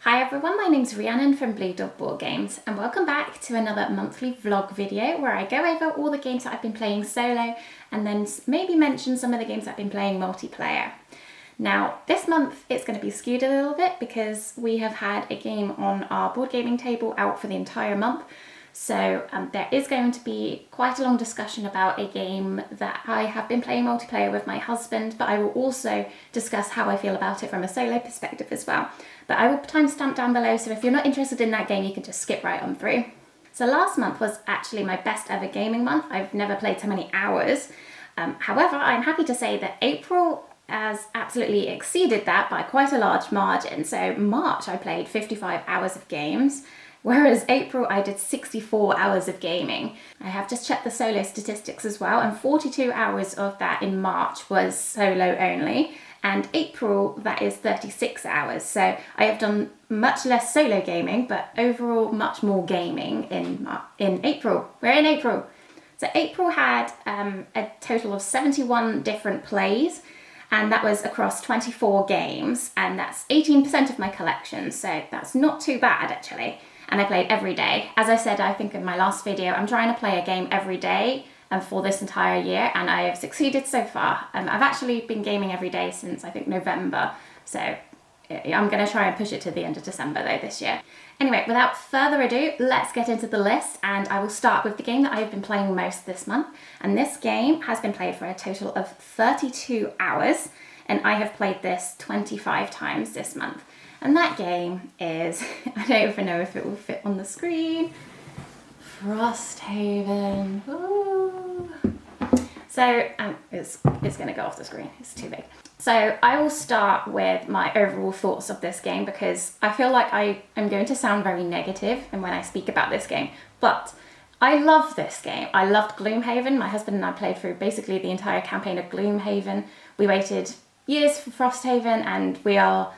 Hi everyone, my name's Rhiannon from Blue Dog Board Games and welcome back to another monthly vlog video where I go over all the games that I've been playing solo and then maybe mention some of the games I've been playing multiplayer. Now this month it's going to be skewed a little bit because we have had a game on our board gaming table out for the entire month. So there is going to be quite a long discussion about a game that I have been playing multiplayer with my husband, but I will also discuss how I feel about it from a solo perspective as well. But I will timestamp down below, so if you're not interested in that game, you can just skip right on through. So last month was actually my best ever gaming month. I've never played so many hours. However, I'm happy to say that April has absolutely exceeded that by quite a large margin. So March I played 55 hours of games, whereas April I did 64 hours of gaming. I have just checked the solo statistics as well, and 42 hours of that in March was solo only. And April, that is 36 hours. So I have done much less solo gaming, but overall much more gaming in April. We're in April. So April had a total of 71 different plays, and that was across 24 games, and that's 18% of my collection. So that's not too bad actually. And I played every day. As I said, I think in my last video, I'm trying to play a game every day for this entire year, and I have succeeded so far. I've actually been gaming every day since I think November, so I'm going to try and push it to the end of December though this year. Anyway, without further ado, let's get into the list, and I will start with the game that I've been playing most this month, and this game has been played for a total of 32 hours, and I have played this 25 times this month. And that game is, I don't even know if it will fit on the screen, Frosthaven. Ooh. So it's going to go off the screen, it's too big. So I will start with my overall thoughts of this game because I feel like I am going to sound very negative when I speak about this game, but I love this game. I loved Gloomhaven. My husband and I played through basically the entire campaign of Gloomhaven. We waited years for Frosthaven and we are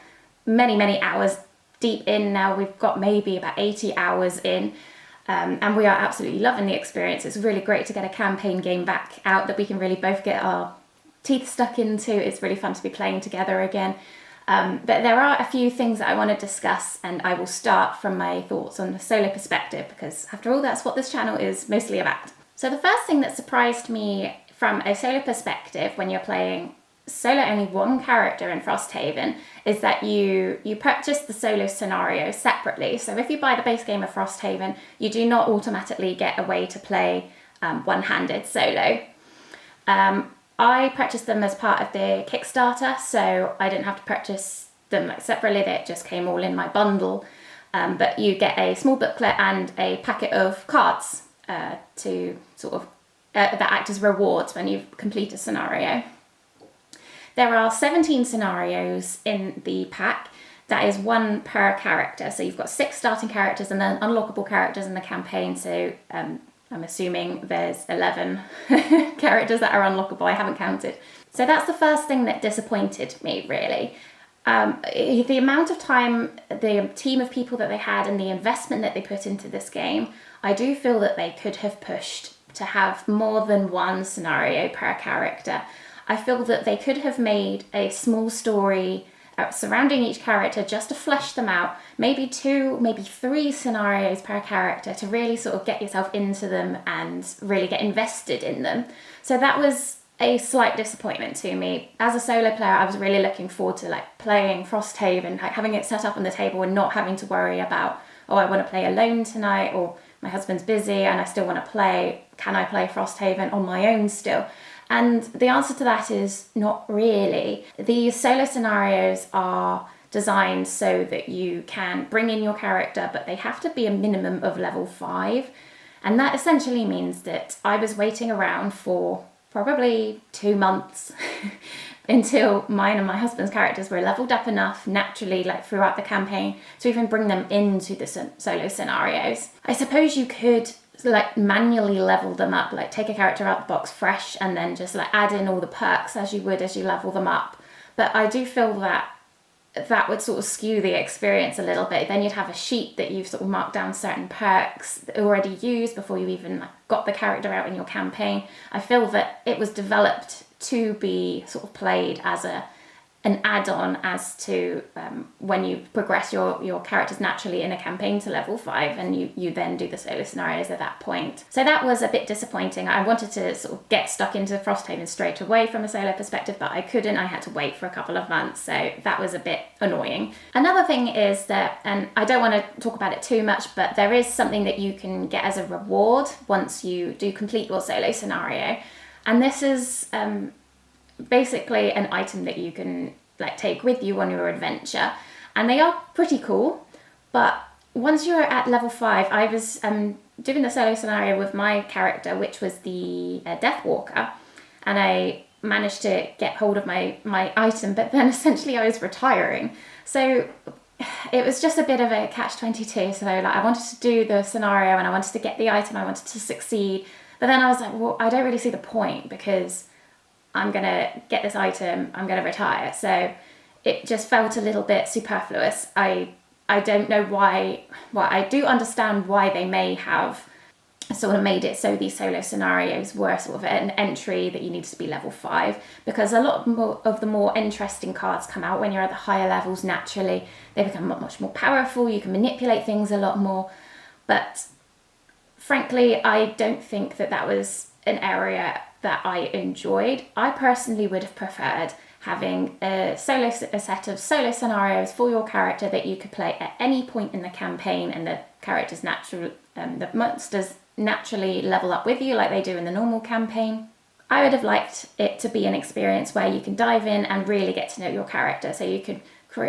many hours deep in now. We've got maybe about 80 hours in. And we are absolutely loving the experience. It's really great to get a campaign game back out that we can really both get our teeth stuck into. It's really fun to be playing together again. But there are a few things that I want to discuss, and I will start from my thoughts on the solo perspective because after all, that's what this channel is mostly about. So the first thing that surprised me from a solo perspective when you're playing solo only one character in Frosthaven is that you purchase the solo scenario separately. So if you buy the base game of Frosthaven, you do not automatically get a way to play one-handed solo. I purchased them as part of the Kickstarter, so I didn't have to purchase them separately. They just came all in my bundle. But you get a small booklet and a packet of cards to sort of that act as rewards when you complete a scenario. There are 17 scenarios in the pack. That is one per character. So you've got 6 starting characters and then unlockable characters in the campaign. So I'm assuming there's 11 characters that are unlockable. I haven't counted. So that's the first thing that disappointed me, really. The amount of time, the team of people that they had and the investment that they put into this game, I do feel that they could have pushed to have more than one scenario per character. I feel that they could have made a small story surrounding each character just to flesh them out, maybe 2, maybe 3 scenarios per character to really sort of get yourself into them and really get invested in them. So that was a slight disappointment to me. As a solo player, I was really looking forward to playing Frosthaven, having it set up on the table and not having to worry about, oh, I want to play alone tonight, or my husband's busy and I still want to play. Can I play Frosthaven on my own still? And the answer to that is not really. These solo scenarios are designed so that you can bring in your character, but they have to be a minimum of level 5. And that essentially means that I was waiting around for probably 2 months until mine and my husband's characters were leveled up enough naturally, throughout the campaign, to even bring them into the solo scenarios. I suppose you could manually level them up, take a character out the box fresh and then just add in all the perks as you would as you level them up. But I do feel that that would sort of skew the experience a little bit. Then you'd have a sheet that you've sort of marked down certain perks already used before you even got the character out in your campaign. I feel that it was developed to be sort of played as an add-on as to when you progress your characters naturally in a campaign to level 5, and you then do the solo scenarios at that point. So that was a bit disappointing. I wanted to sort of get stuck into Frosthaven straight away from a solo perspective, but I couldn't. I had to wait for a couple of months, so that was a bit annoying. Another thing is that, and I don't want to talk about it too much, but there is something that you can get as a reward once you do complete your solo scenario, and this is basically an item that you can like take with you on your adventure, and they are pretty cool. But once you're at level 5, I was doing the solo scenario with my character, which was the Death Walker, and I managed to get hold of my item, but then essentially I was retiring, so it was just a bit of a catch-22. So like I wanted to do the scenario and I wanted to get the item, I wanted to succeed, but then I was like, well, I don't really see the point because I'm going to get this item, I'm going to retire. So it just felt a little bit superfluous. I don't know why. Well, I do understand why they may have sort of made it so these solo scenarios were sort of an entry that you needed to be level 5, because a lot more of the more interesting cards come out when you're at the higher levels naturally. They become much more powerful, you can manipulate things a lot more. But frankly, I don't think that was an area that I enjoyed. I personally would have preferred having a set of solo scenarios for your character that you could play at any point in the campaign, and the the monsters naturally level up with you like they do in the normal campaign. I would have liked it to be an experience where you can dive in and really get to know your character. So you could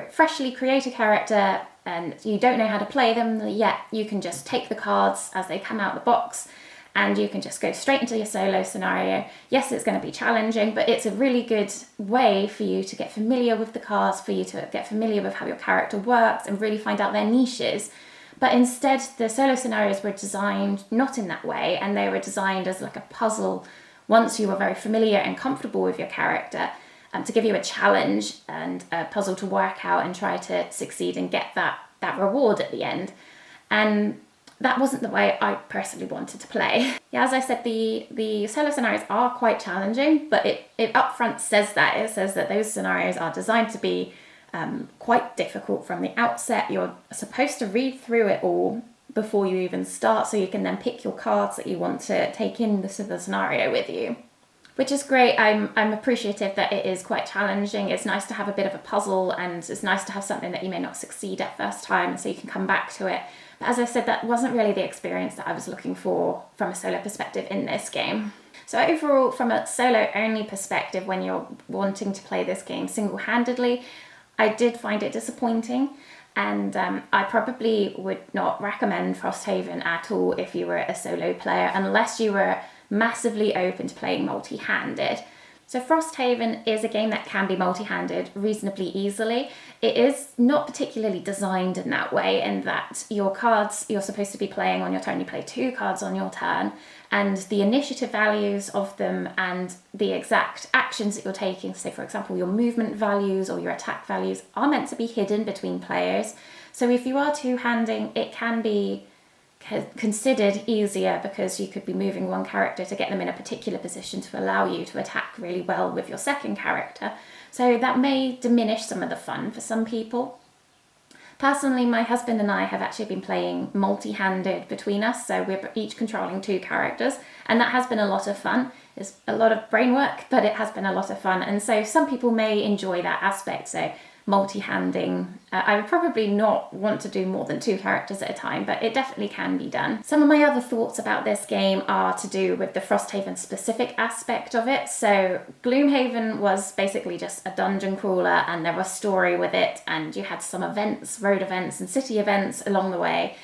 freshly create a character and you don't know how to play them yet. You can just take the cards as they come out the box and you can just go straight into your solo scenario. Yes, it's going to be challenging, but it's a really good way for you to get familiar with the cards, for you to get familiar with how your character works and really find out their niches. But instead, the solo scenarios were designed not in that way, and they were designed as like a puzzle once you were very familiar and comfortable with your character, to give you a challenge and a puzzle to work out and try to succeed and get that reward at the end. And that wasn't the way I personally wanted to play. Yeah, as I said, the solo scenarios are quite challenging, but it upfront says that. It says that those scenarios are designed to be quite difficult from the outset. You're supposed to read through it all before you even start, so you can then pick your cards that you want to take in the scenario with you, which is great. I'm appreciative that it is quite challenging. It's nice to have a bit of a puzzle, and it's nice to have something that you may not succeed at first time, so you can come back to it. But as I said, that wasn't really the experience that I was looking for from a solo perspective in this game. So overall, from a solo-only perspective, when you're wanting to play this game single-handedly, I did find it disappointing, and I probably would not recommend Frosthaven at all if you were a solo player, unless you were massively open to playing multi-handed. So Frosthaven is a game that can be multi-handed reasonably easily. It is not particularly designed in that way, in that your cards you're supposed to be playing on your turn. You play 2 cards on your turn, and the initiative values of them and the exact actions that you're taking, say for example your movement values or your attack values, are meant to be hidden between players. So if you are two-handing, it can be considered easier because you could be moving one character to get them in a particular position to allow you to attack really well with your second character. So that may diminish some of the fun for some people. Personally, my husband and I have actually been playing multi-handed between us, so we're each controlling 2 characters, and that has been a lot of fun. It's a lot of brain work, but it has been a lot of fun, and so some people may enjoy that aspect. So multi-handing, I would probably not want to do more than 2 characters at a time, but it definitely can be done. Some of my other thoughts about this game are to do with the Frosthaven specific aspect of it. So Gloomhaven was basically just a dungeon crawler, and there was story with it, and you had some events, road events and city events along the way.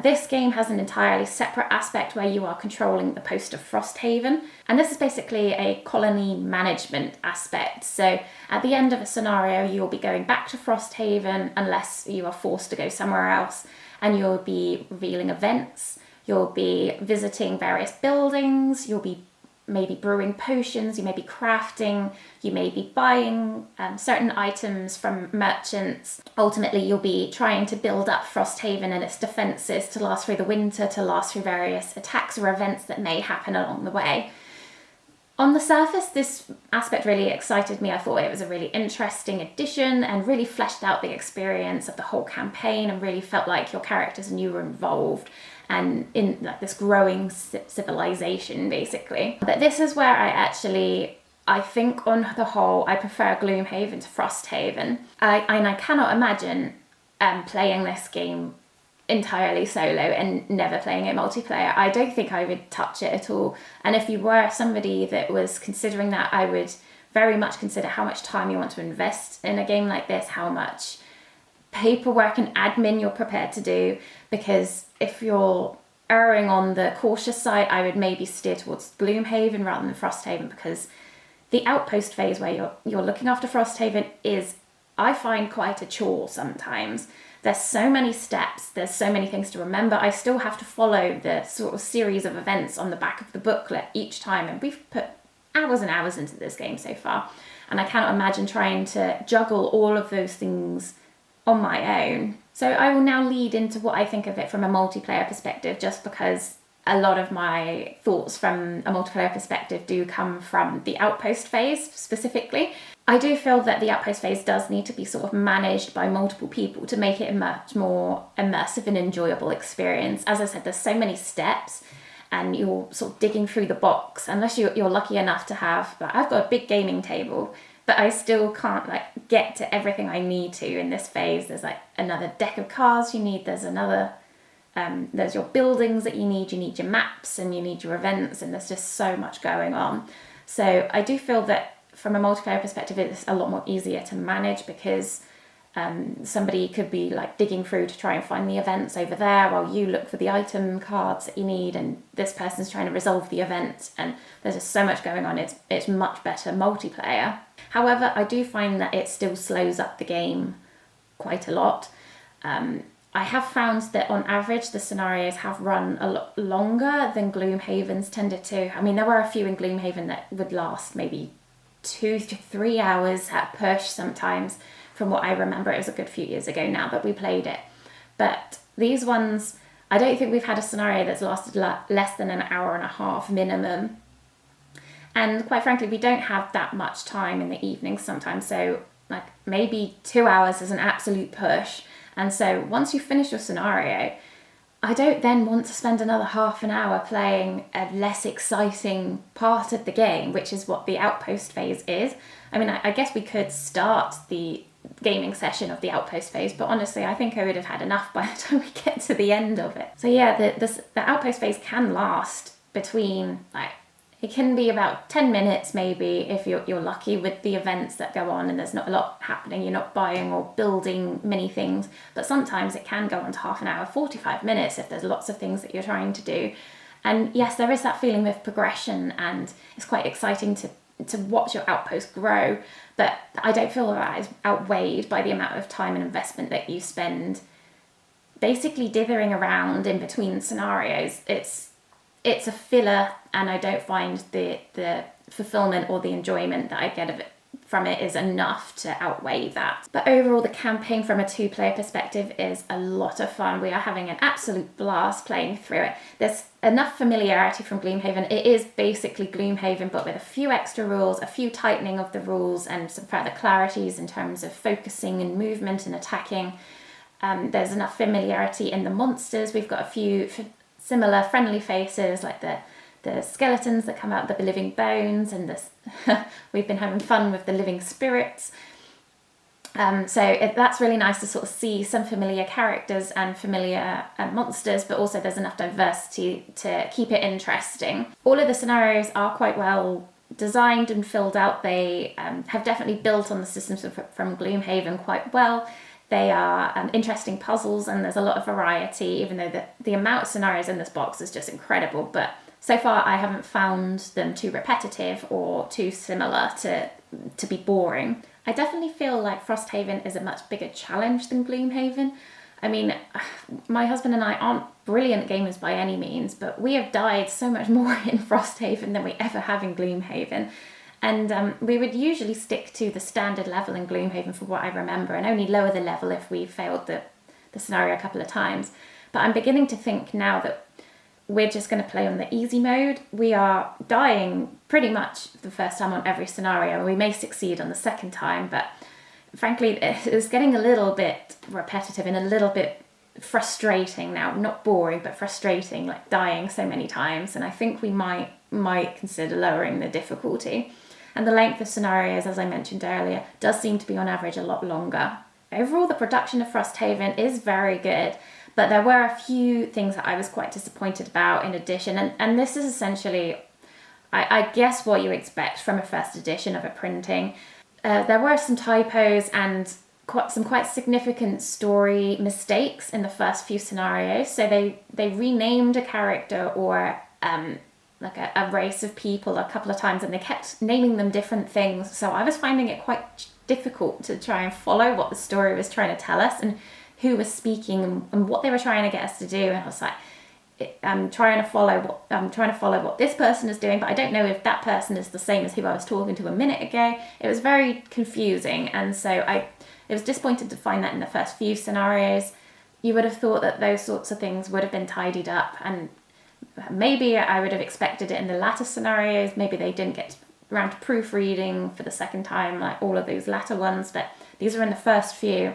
This game has an entirely separate aspect where you are controlling the post of Frosthaven, and this is basically a colony management aspect. So at the end of a scenario, you'll be going back to Frosthaven unless you are forced to go somewhere else, and you'll be revealing events, you'll be visiting various buildings, you'll be maybe brewing potions, you may be crafting, you may be buying certain items from merchants. Ultimately, you'll be trying to build up Frosthaven and its defences to last through the winter, to last through various attacks or events that may happen along the way. On the surface, this aspect really excited me. I thought it was a really interesting addition and really fleshed out the experience of the whole campaign and really felt like your characters and you were involved and in like this growing civilization, basically. But this is where I think on the whole, I prefer Gloomhaven to Frosthaven. I cannot imagine playing this game entirely solo and never playing it multiplayer. I don't think I would touch it at all. And if you were somebody that was considering that, I would very much consider how much time you want to invest in a game like this, how much paperwork and admin you're prepared to do, because if you're erring on the cautious side, I would maybe steer towards Gloomhaven rather than Frosthaven, because the outpost phase where you're looking after Frosthaven is, I find, quite a chore sometimes. There's so many steps, there's so many things to remember. I still have to follow the sort of series of events on the back of the booklet each time, and we've put hours and hours into this game so far, and I cannot imagine trying to juggle all of those things on my own. So I will now lead into what I think of it from a multiplayer perspective, just because a lot of my thoughts from a multiplayer perspective do come from the outpost phase specifically. I do feel that the outpost phase does need to be sort of managed by multiple people to make it a much more immersive and enjoyable experience. As I said, there's so many steps and you're sort of digging through the box, unless you're lucky enough to have, like, I've got a big gaming table, but I still can't like get to everything I need to in this phase. There's like another deck of cards you need, there's your buildings that you need your maps and you need your events, and there's just so much going on. So I do feel that from a multiplayer perspective, it's a lot more easier to manage, because somebody could be like digging through to try and find the events over there while you look for the item cards that you need, and this person's trying to resolve the event, and there's just so much going on. It's much better multiplayer. However, I do find that it still slows up the game quite a lot. I have found that on average the scenarios have run a lot longer than Gloomhaven's tended to. I mean, there were a few in Gloomhaven that would last maybe 2 to 3 hours at push sometimes. From what I remember, it was a good few years ago now that we played it. But these ones, I don't think we've had a scenario that's lasted less than an hour and a half minimum. And quite frankly, we don't have that much time in the evenings sometimes. So like maybe 2 hours is an absolute push. And so once you finish your scenario, I don't then want to spend another half an hour playing a less exciting part of the game, which is what the outpost phase is. I mean, I guess we could start the gaming session of the outpost phase, but honestly, I think I would have had enough by the time we get to the end of it. So yeah, the outpost phase can last between, like, it can be about 10 minutes maybe if you're lucky with the events that go on and there's not a lot happening, you're not buying or building many things, but sometimes it can go on to half an hour, 45 minutes if there's lots of things that you're trying to do. And yes, there is that feeling of progression, and it's quite exciting to watch your outpost grow, but I don't feel that is outweighed by the amount of time and investment that you spend basically dithering around in between scenarios. It's a filler, and I don't find the fulfillment or the enjoyment that I get from it is enough to outweigh that. But overall, the campaign from a 2-player perspective is a lot of fun. We are having an absolute blast playing through it. There's enough familiarity from Gloomhaven. It is basically Gloomhaven, but with a few extra rules, a few tightening of the rules, and some further clarities in terms of focusing and movement and attacking. There's enough familiarity in the monsters. We've got a few similar friendly faces, like the skeletons that come out of the living bones, and we've been having fun with the living spirits. So that's really nice to sort of see some familiar characters and familiar monsters, but also there's enough diversity to keep it interesting. All of the scenarios are quite well designed and filled out. They have definitely built on the systems from Gloomhaven quite well. They are interesting puzzles, and there's a lot of variety, even though the amount of scenarios in this box is just incredible. But so far, I haven't found them too repetitive or too similar to be boring. I definitely feel like Frosthaven is a much bigger challenge than Gloomhaven. I mean, my husband and I aren't brilliant gamers by any means, but we have died so much more in Frosthaven than we ever have in Gloomhaven. And we would usually stick to the standard level in Gloomhaven for what I remember, and only lower the level if we failed the scenario a couple of times. But I'm beginning to think now that we're just going to play on the easy mode. We are dying pretty much the first time on every scenario. We may succeed on the second time, but frankly, it's getting a little bit repetitive and a little bit frustrating now. Not boring, but frustrating, like dying so many times. And I think we might consider lowering the difficulty. And the length of scenarios, as I mentioned earlier, does seem to be on average a lot longer. Overall, the production of Frosthaven is very good, but there were a few things that I was quite disappointed about in addition. And this is essentially, I guess, what you expect from a first edition of a printing. There were some typos and some quite significant story mistakes in the first few scenarios. So they renamed a character or like a race of people a couple of times, and they kept naming them different things. So I was finding it quite difficult to try and follow what the story was trying to tell us and who was speaking and what they were trying to get us to do. And I was like, I'm trying to follow what this person is doing, but I don't know if that person is the same as who I was talking to a minute ago. It was very confusing, and so I was disappointed to find that in the first few scenarios. You would have thought that those sorts of things would have been tidied up, and maybe I would have expected it in the latter scenarios. Maybe they didn't get around to proofreading for the second time, like all of those latter ones, but these are in the first few,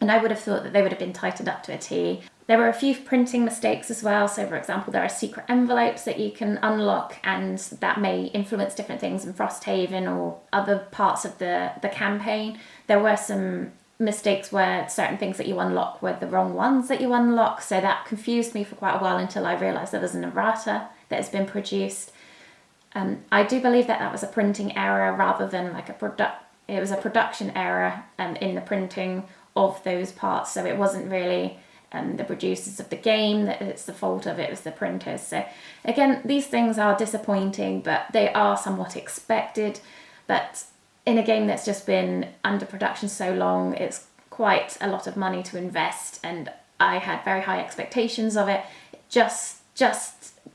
and I would have thought that they would have been tightened up to a T. There were a few printing mistakes as well. So, for example, there are secret envelopes that you can unlock, and that may influence different things in Frosthaven or other parts of the campaign. There were some mistakes where certain things that you unlock were the wrong ones that you unlock. So that confused me for quite a while until I realised there was an errata that has been produced. I do believe that was a printing error rather than like it was a production error in the printing of those parts. So it wasn't really the producers of the game that it's the fault of, it was the printers. So again, these things are disappointing, but they are somewhat expected. But in a game that's just been under production so long, it's quite a lot of money to invest, and I had very high expectations of it. It just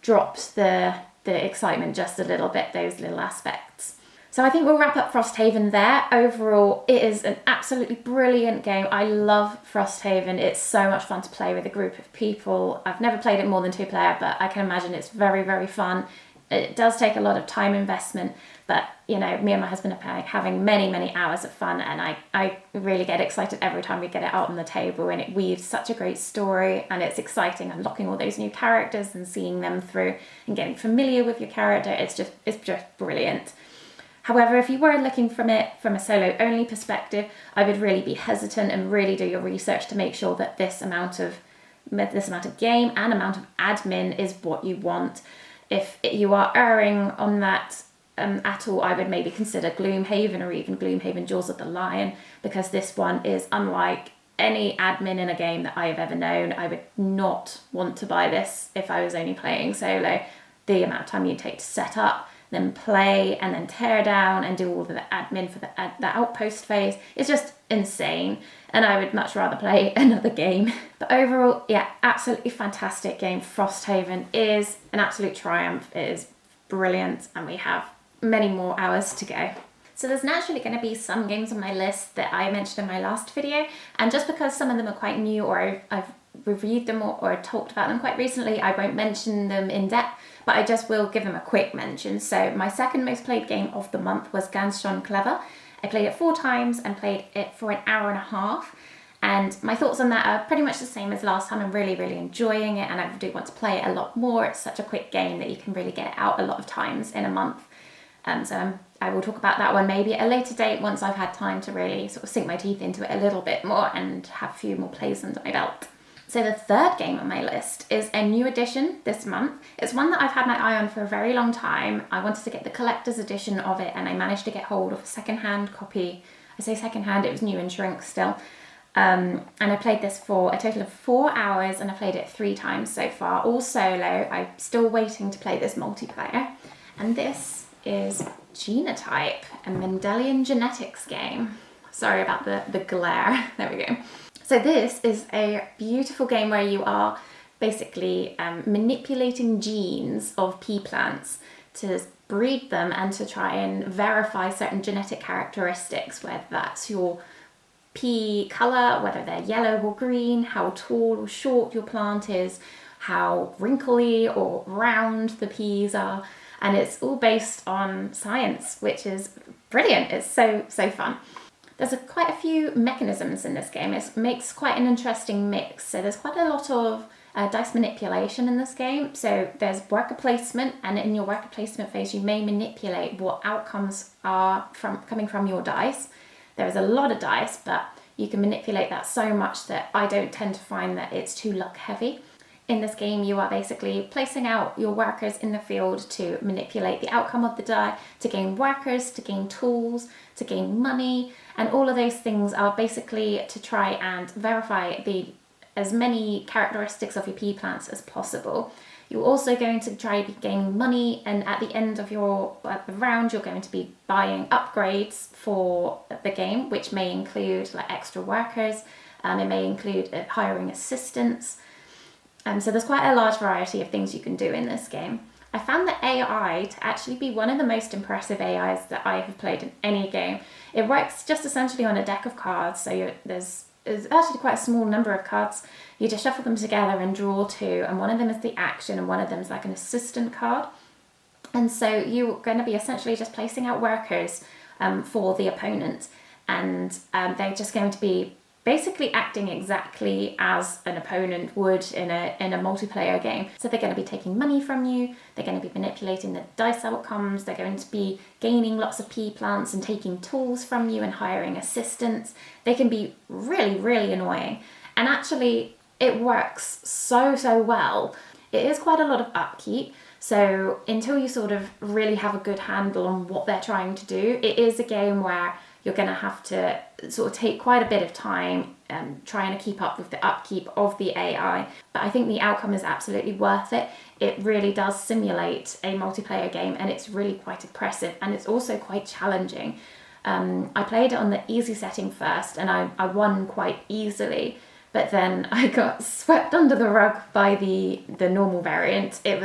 dropped the excitement just a little bit, those little aspects. So I think we'll wrap up Frosthaven there. Overall, it is an absolutely brilliant game. I love Frosthaven. It's so much fun to play with a group of people. I've never played it more than 2-player, but I can imagine it's very, very fun. It does take a lot of time investment, but you know, me and my husband are having many, many hours of fun, and I really get excited every time we get it out on the table, and it weaves such a great story, and it's exciting unlocking all those new characters and seeing them through and getting familiar with your character. It's just brilliant. However, if you were looking from it from a solo-only perspective, I would really be hesitant and really do your research to make sure that this amount of game and amount of admin is what you want. If you are erring on that at all, I would maybe consider Gloomhaven or even Gloomhaven Jaws of the Lion, because this one is unlike any admin in a game that I have ever known. I would not want to buy this if I was only playing solo. The amount of time you take to set up, then play, and then tear down and do all the admin for the outpost phase is just insane, and I would much rather play another game. But overall, yeah, absolutely fantastic game. Frosthaven is an absolute triumph. It is brilliant, and we have many more hours to go. So there's naturally going to be some games on my list that I mentioned in my last video, and just because some of them are quite new or I've reviewed them or talked about them quite recently, I won't mention them in depth, but I just will give them a quick mention. So my second most played game of the month was Ganz Schön Clever. I played it 4 times and played it for an hour and a half. And my thoughts on that are pretty much the same as last time. I'm really, really enjoying it, and I do want to play it a lot more. It's such a quick game that you can really get it out a lot of times in a month. So I will talk about that one maybe at a later date once I've had time to really sort of sink my teeth into it a little bit more and have a few more plays under my belt. So the third game on my list is a new edition this month. It's one that I've had my eye on for a very long time. I wanted to get the collector's edition of it, and I managed to get hold of a second-hand copy. I say second-hand, it was new in shrink still. And I played this for a total of 4 hours, and I played it 3 times so far, all solo. I'm still waiting to play this multiplayer. And this is Genotype, a Mendelian genetics game. Sorry about the glare. There we go. So this is a beautiful game where you are basically manipulating genes of pea plants to breed them and to try and verify certain genetic characteristics, whether that's your pea colour, whether they're yellow or green, how tall or short your plant is, how wrinkly or round the peas are. And it's all based on science, which is brilliant. It's so fun. There's quite a few mechanisms in this game. It makes quite an interesting mix. So there's quite a lot of dice manipulation in this game. So there's worker placement, and in your worker placement phase, you may manipulate what outcomes are coming from your dice. There is a lot of dice, but you can manipulate that so much that I don't tend to find that it's too luck heavy. In this game, you are basically placing out your workers in the field to manipulate the outcome of the die, to gain workers, to gain tools, to gain money, and all of those things are basically to try and verify as many characteristics of your pea plants as possible. You're also going to try to gain money, and at the end of the round, you're going to be buying upgrades for the game, which may include like extra workers. It may include hiring assistants. So there's quite a large variety of things you can do in this game. I found the AI to actually be one of the most impressive AIs that I have played in any game. It works just essentially on a deck of cards, so there's actually quite a small number of cards. You just shuffle them together and draw two, and one of them is the action and one of them is like an assistant card. And so you're going to be essentially just placing out workers for the opponent, and they're just going to be basically acting exactly as an opponent would in a multiplayer game. So they're going to be taking money from you, they're going to be manipulating the dice outcomes, they're going to be gaining lots of pea plants and taking tools from you and hiring assistants. They can be really, really annoying. And actually, it works so well. It is quite a lot of upkeep. So until you sort of really have a good handle on what they're trying to do, it is a game where you're going to have to sort of take quite a bit of time trying to keep up with the upkeep of the AI. But I think the outcome is absolutely worth it. It really does simulate a multiplayer game, and it's really quite impressive, and it's also quite challenging. I played it on the easy setting first, and I won quite easily. But then I got swept under the rug by the normal variant. It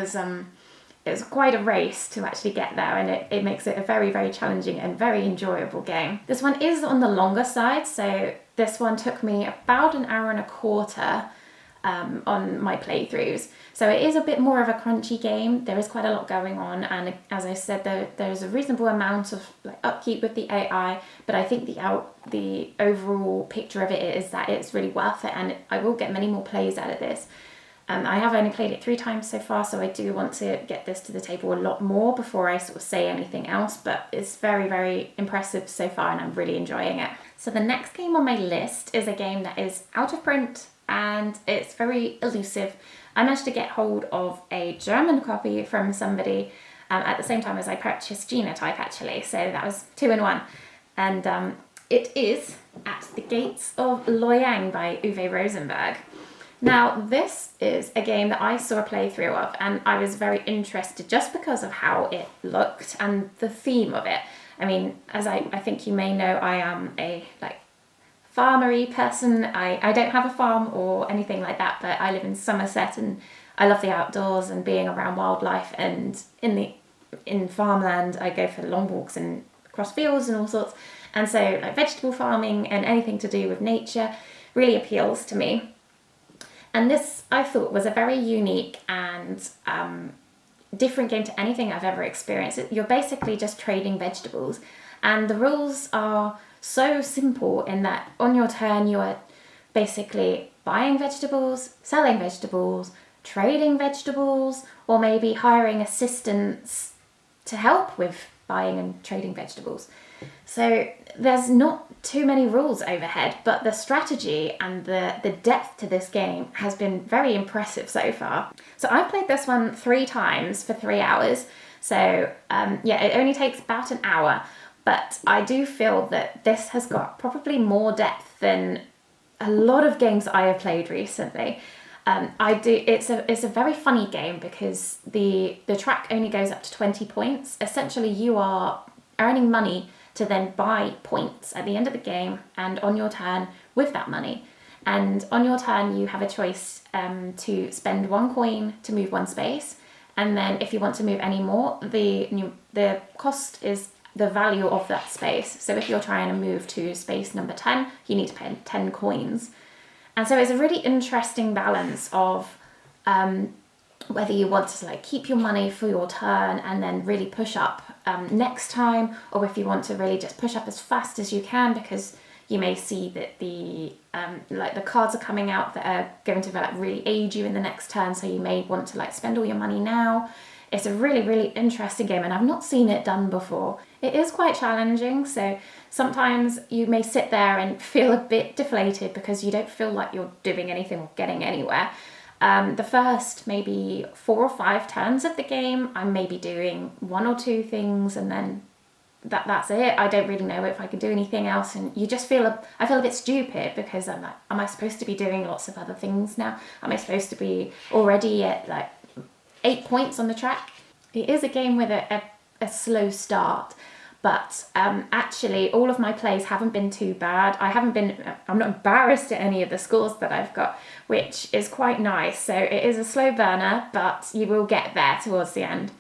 was quite a race to actually get there, and it makes it a very, very challenging and very enjoyable game. This one is on the longer side, so this one took me about an hour and a quarter on my playthroughs. So it is a bit more of a crunchy game. There is quite a lot going on, and as I said, there's a reasonable amount of like upkeep with the AI, but I think the overall picture of it is that it's really worth it, and I will get many more plays out of this. I have only played it 3 times so far, so I do want to get this to the table a lot more before I sort of say anything else, but it's very, very impressive so far, and I'm really enjoying it. So the next game on my list is a game that is out of print, and it's very elusive. I managed to get hold of a German copy from somebody at the same time as I purchased Genotype, actually, so that was 2 in 1. And it is At the Gates of Loyang by Uwe Rosenberg. Now, this is a game that I saw a playthrough of, and I was very interested just because of how it looked and the theme of it. I mean, as I think you may know, I am a farmery person. I don't have a farm or anything like that, but I live in Somerset and I love the outdoors and being around wildlife, and in farmland I go for long walks and across fields and all sorts. And so like vegetable farming and anything to do with nature really appeals to me. And this, I thought, was a very unique and different game to anything I've ever experienced. You're basically just trading vegetables. And the rules are so simple in that on your turn, you are basically buying vegetables, selling vegetables, trading vegetables, or maybe hiring assistants to help with buying and trading vegetables. So there's not too many rules overhead, but the strategy and the depth to this game has been very impressive so far. So I played this one 3 times for 3 hours. So it only takes about an hour, but I do feel that this has got probably more depth than a lot of games I have played recently. It's a very funny game because the track only goes up to 20 points. Essentially, you are earning money to then buy points at the end of the game and on your turn with that money. And on your turn, you have a choice to spend 1 coin to move 1 space. And then if you want to move any more, the cost is the value of that space. So if you're trying to move to space number 10, you need to pay 10 coins. And so it's a really interesting balance of whether you want to like keep your money for your turn and then really push up next time, or if you want to really just push up as fast as you can, because you may see that the like the cards are coming out that are going to like really aid you in the next turn, so you may want to like spend all your money now. It's a really, really interesting game, and I've not seen it done before. It is quite challenging, so sometimes you may sit there and feel a bit deflated because you don't feel like you're doing anything or getting anywhere. The first maybe 4 or 5 turns of the game, I'm maybe doing 1 or 2 things, and then that's it. I don't really know if I can do anything else, and you just I feel a bit stupid because I'm like, am I supposed to be doing lots of other things now? Am I supposed to be already at like 8 points on the track? It is a game with a slow start, but actually all of my plays haven't been too bad. I'm not embarrassed at any of the scores that I've got, which is quite nice. So it is a slow burner, but you will get there towards the end.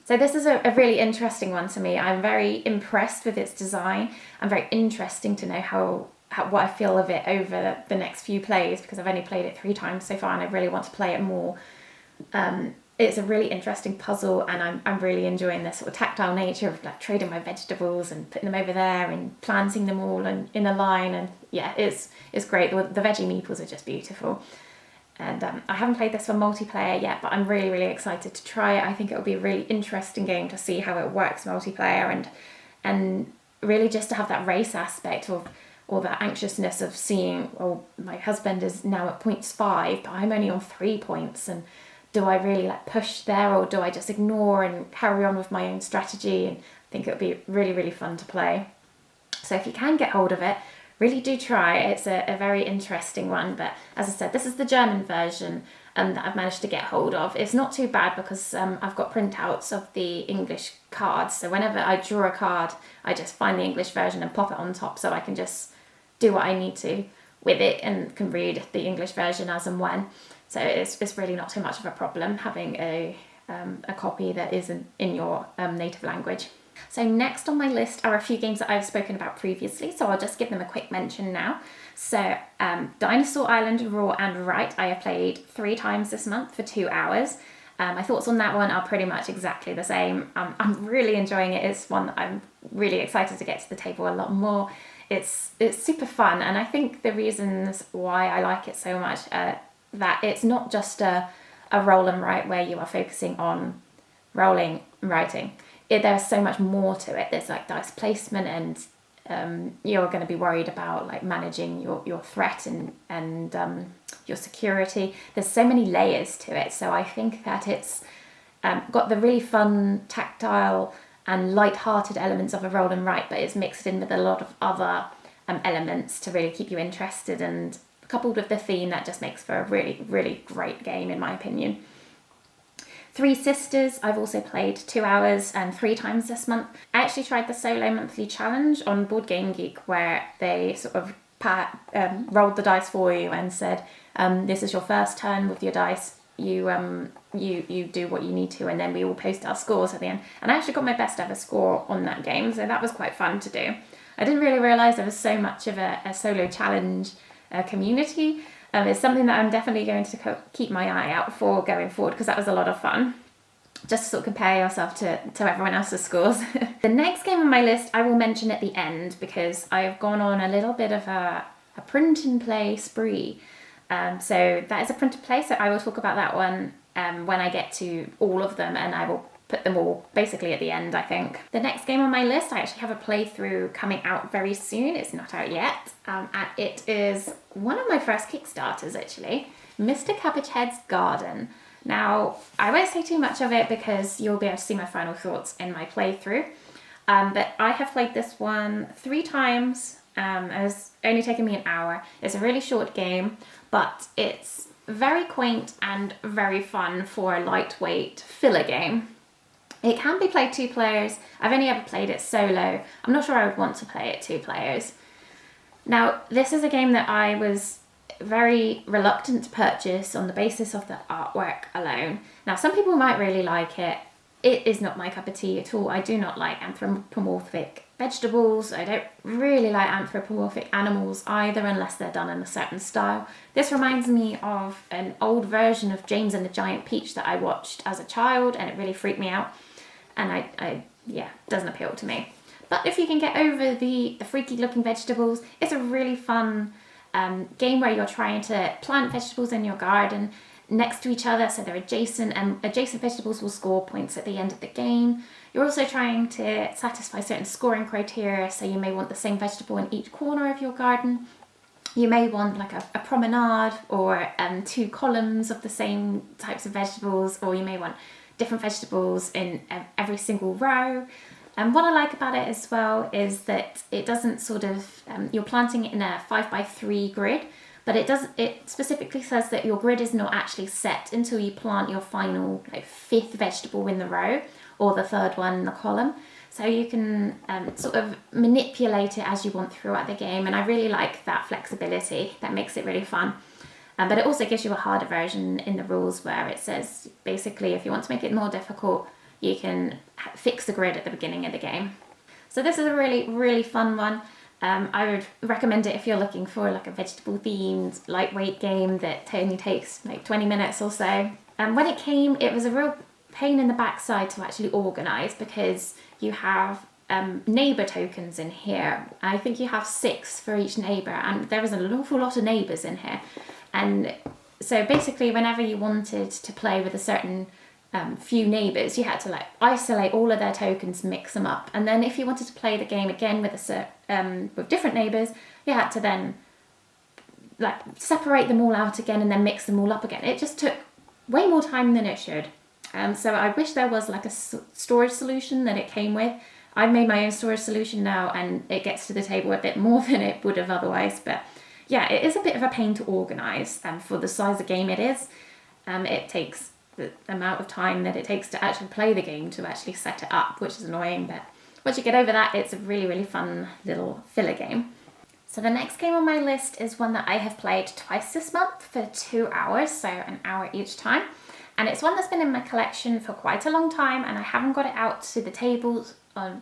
So this is a really interesting one to me. I'm very impressed with its design. I'm very interesting to know how what I feel of it over the next few plays, because I've only played it 3 times so far and I really want to play it more. It's a really interesting puzzle, and I'm really enjoying the sort of tactile nature of like trading my vegetables and putting them over there and planting them all in a line, and yeah, it's great. The veggie meeples are just beautiful. And I haven't played this for multiplayer yet, but I'm really, really excited to try it. I think it'll be a really interesting game to see how it works multiplayer, and really just to have that race aspect of, or that anxiousness of seeing, oh, my husband is now at points 5, but I'm only on 3 points, and do I really like push there, or do I just ignore and carry on with my own strategy? And I think it'll be really, really fun to play. So if you can get hold of it, really do try. It's a very interesting one, but as I said, this is the German version that I've managed to get hold of. It's not too bad because I've got printouts of the English cards, so whenever I draw a card, I just find the English version and pop it on top, so I can just do what I need to with it and can read the English version as and when. So it's really not too much of a problem having a copy that isn't in your native language. So next on my list are a few games that I've spoken about previously, so I'll just give them a quick mention now. So Dinosaur Island, Rawr and Right, I have played 3 times this month for 2 hours. My thoughts on that one are pretty much exactly the same. I'm really enjoying it. It's one that I'm really excited to get to the table a lot more. It's super fun, and I think the reasons why I like it so much that it's not just a roll and write where you are focusing on rolling and writing. There's so much more to it. There's like dice placement, and you're going to be worried about like managing your threat and your security. There's so many layers to it, so I think that it's got the really fun tactile and light-hearted elements of a roll and write, but it's mixed in with a lot of other elements to really keep you interested, and coupled with the theme, that just makes for a really, really great game in my opinion. 3 Sisters, I've also played 2 hours and 3 times this month. I actually tried the solo monthly challenge on Board Game Geek, where they sort of rolled the dice for you and said, this is your first turn with your dice. You do what you need to, and then we all post our scores at the end. And I actually got my best ever score on that game, so that was quite fun to do. I didn't really realise there was so much of a solo challenge community. It's something that I'm definitely going to keep my eye out for going forward, because that was a lot of fun. Just to sort of compare yourself to everyone else's scores. The next game on my list I will mention at the end, because I've gone on a little bit of a print and play spree. So that is a print and play, so I will talk about that one when I get to all of them, and I will put them all basically at the end, I think. The next game on my list, I actually have a playthrough coming out very soon. It's not out yet. And it is one of my first Kickstarters, actually. Mr. Cabbagehead's Garden. Now, I won't say too much of it because you'll be able to see my final thoughts in my playthrough. But I have played this one 3 times. It's only taken me an hour. It's a really short game, but it's very quaint and very fun for a lightweight filler game. It can be played 2 players. I've only ever played it solo. I'm not sure I would want to play it 2 players. Now, this is a game that I was very reluctant to purchase on the basis of the artwork alone. Now, some people might really like it. it is not my cup of tea at all. I do not like anthropomorphic vegetables. I don't really like anthropomorphic animals either, unless they're done in a certain style. This reminds me of an old version of James and the Giant Peach that I watched as a child, and it really freaked me out. And yeah, doesn't appeal to me. But if you can get over the freaky looking vegetables, it's a really fun game where you're trying to plant vegetables in your garden next to each other, so they're adjacent, and adjacent vegetables will score points at the end of the game. You're also trying to satisfy certain scoring criteria, so you may want the same vegetable in each corner of your garden. You may want like a promenade or 2 columns of the same types of vegetables, or you may want different vegetables in every single row. And what I like about it as well is that it doesn't sort of, you're planting it in a 5x3 grid, but it specifically says that your grid is not actually set until you plant your final 5th vegetable in the row, or the 3rd one in the column. So you can sort of manipulate it as you want throughout the game, and I really like that flexibility. That makes it really fun. But it also gives you a harder version in the rules where it says, basically, if you want to make it more difficult, you can fix the grid at the beginning of the game. So this is a really, really fun one. I would recommend it if you're looking for like a vegetable themed lightweight game that only takes like 20 minutes or so. And when it came, it was a real pain in the backside to actually organise, because you have neighbour tokens in here. I think you have 6 for each neighbour, and there is an awful lot of neighbours in here. And so basically whenever you wanted to play with a certain few neighbours, you had to like isolate all of their tokens, mix them up, and then if you wanted to play the game again with with different neighbours, you had to then like separate them all out again and then mix them all up again. It just took way more time than it should. So I wish there was like a storage solution that it came with. I've made my own storage solution now, and it gets to the table a bit more than it would have otherwise. But yeah, it is a bit of a pain to organise for the size of game it is. It takes the amount of time that it takes to actually play the game to actually set it up, which is annoying. But once you get over that, it's a really, really fun little filler game. So the next game on my list is one that I have played twice this month for 2 hours, so an hour each time. And it's one that's been in my collection for quite a long time, and I haven't got it out to the tables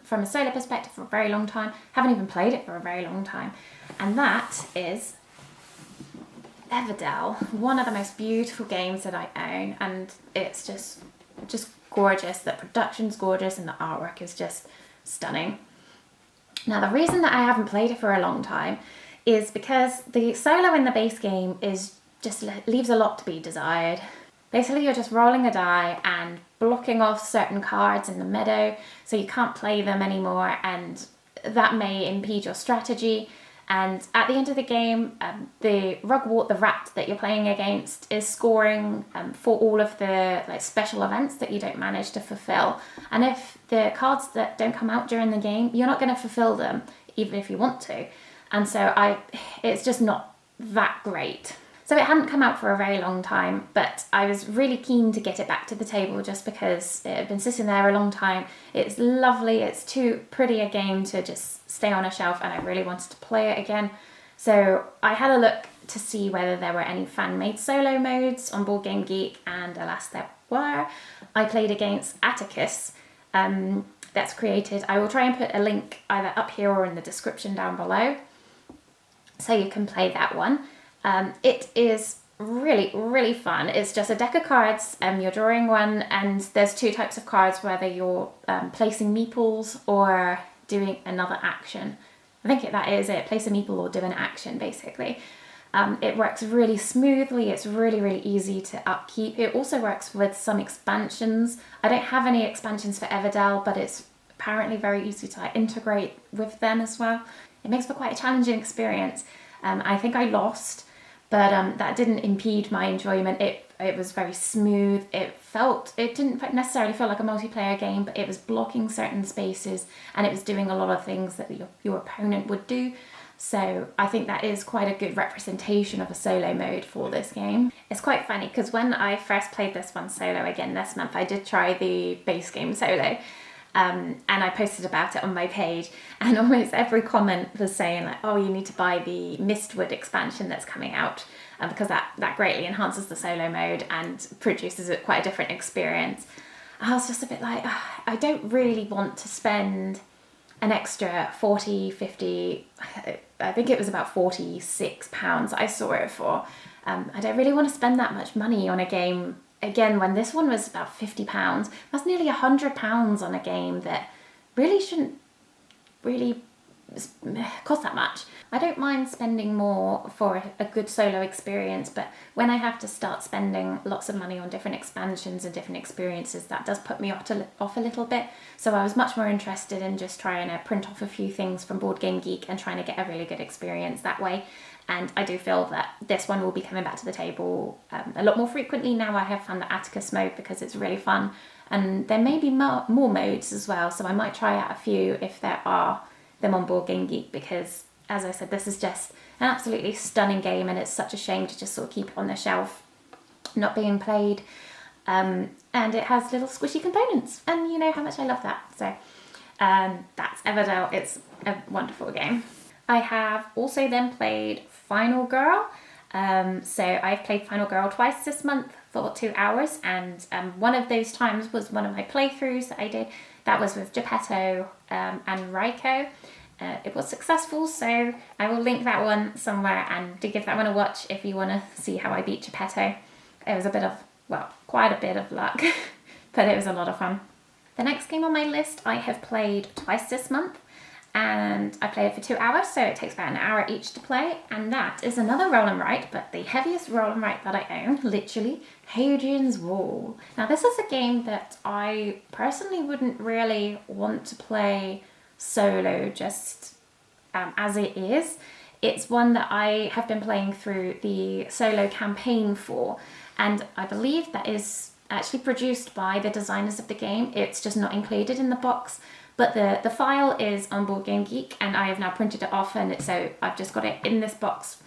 from a solo perspective for a very long time. Haven't even played it for a very long time. And that is Everdell, one of the most beautiful games that I own, and it's just gorgeous. The production's gorgeous and the artwork is just stunning. Now the reason that I haven't played it for a long time is because the solo in the base game is just leaves a lot to be desired. Basically you're just rolling a die and blocking off certain cards in the meadow, so you can't play them anymore, and that may impede your strategy. And at the end of the game, the Rugwort, the rat that you're playing against, is scoring for all of the special events that you don't manage to fulfill. And if the cards that don't come out during the game, you're not going to fulfill them, even if you want to. And so it's just not that great. So it hadn't come out for a very long time, but I was really keen to get it back to the table just because it had been sitting there a long time. It's lovely, it's too pretty a game to just stay on a shelf, and I really wanted to play it again. So I had a look to see whether there were any fan-made solo modes on Board Game Geek, and alas there were. I played against Atticus, that's created. I will try and put a link either up here or in the description down below, so you can play that one. It is really, really fun. It's just a deck of cards, you're drawing one, and there's 2 types of cards, whether you're placing meeples or doing another action. I think that is it, place a meeple or do an action basically. It works really smoothly, it's really, really easy to upkeep. It also works with some expansions. I don't have any expansions for Everdell, but it's apparently very easy to integrate with them as well. It makes for quite a challenging experience. I think I lost, but that didn't impede my enjoyment. It was very smooth. It didn't necessarily feel like a multiplayer game, but it was blocking certain spaces, and it was doing a lot of things that your opponent would do. So I think that is quite a good representation of a solo mode for this game. It's quite funny because when I first played this one solo again this month, I did try the base game solo. And I posted about it on my page, and almost every comment was saying like, oh, you need to buy the Mistwood expansion that's coming out, because that greatly enhances the solo mode and produces quite a different experience. I was just a bit like, I don't really want to spend an extra 40, 50, I think it was about £46 I saw it for. I don't really want to spend that much money on a game, again, when this one was about £50. That's nearly £100 on a game that really shouldn't really cost that much. I don't mind spending more for a good solo experience, but when I have to start spending lots of money on different expansions and different experiences, that does put me off a little bit. So I was much more interested in just trying to print off a few things from Board Game Geek and trying to get a really good experience that way. And I do feel that this one will be coming back to the table a lot more frequently now I have found the Atticus mode, because it's really fun. And there may be more modes as well, so I might try out a few if there are them on Board Game Geek, because as I said, this is just an absolutely stunning game, and it's such a shame to just sort of keep it on the shelf not being played. And it has little squishy components, and you know how much I love that. So that's Everdell. It's a wonderful game. I have also then played Final Girl. So I've played Final Girl twice this month for 2 hours, and one of those times was one of my playthroughs that I did. That was with Geppetto and Raiko. It was successful, so I will link that one somewhere, and do give that one a watch if you want to see how I beat Geppetto. It was a bit of, well, quite a bit of luck, but it was a lot of fun. The next game on my list I have played twice this month, and I played it for 2 hours, so it takes about an hour each to play, and that is another roll and write, but the heaviest roll and write that I own, literally, Hadrian's Wall. Now this is a game that I personally wouldn't really want to play solo, just as it is. It's one that I have been playing through the solo campaign for, and I believe that is actually produced by the designers of the game. It's just not included in the box. But the file is on Board Game Geek, and I have now printed it off, and so I've just got it in this box.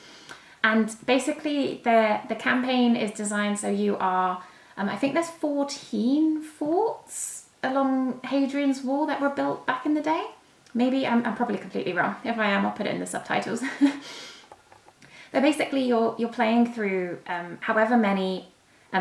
And basically the campaign is designed so you are, I think there's 14 forts along Hadrian's Wall that were built back in the day. Maybe, I'm probably completely wrong. If I am, I'll put it in the subtitles. But basically you're playing through however many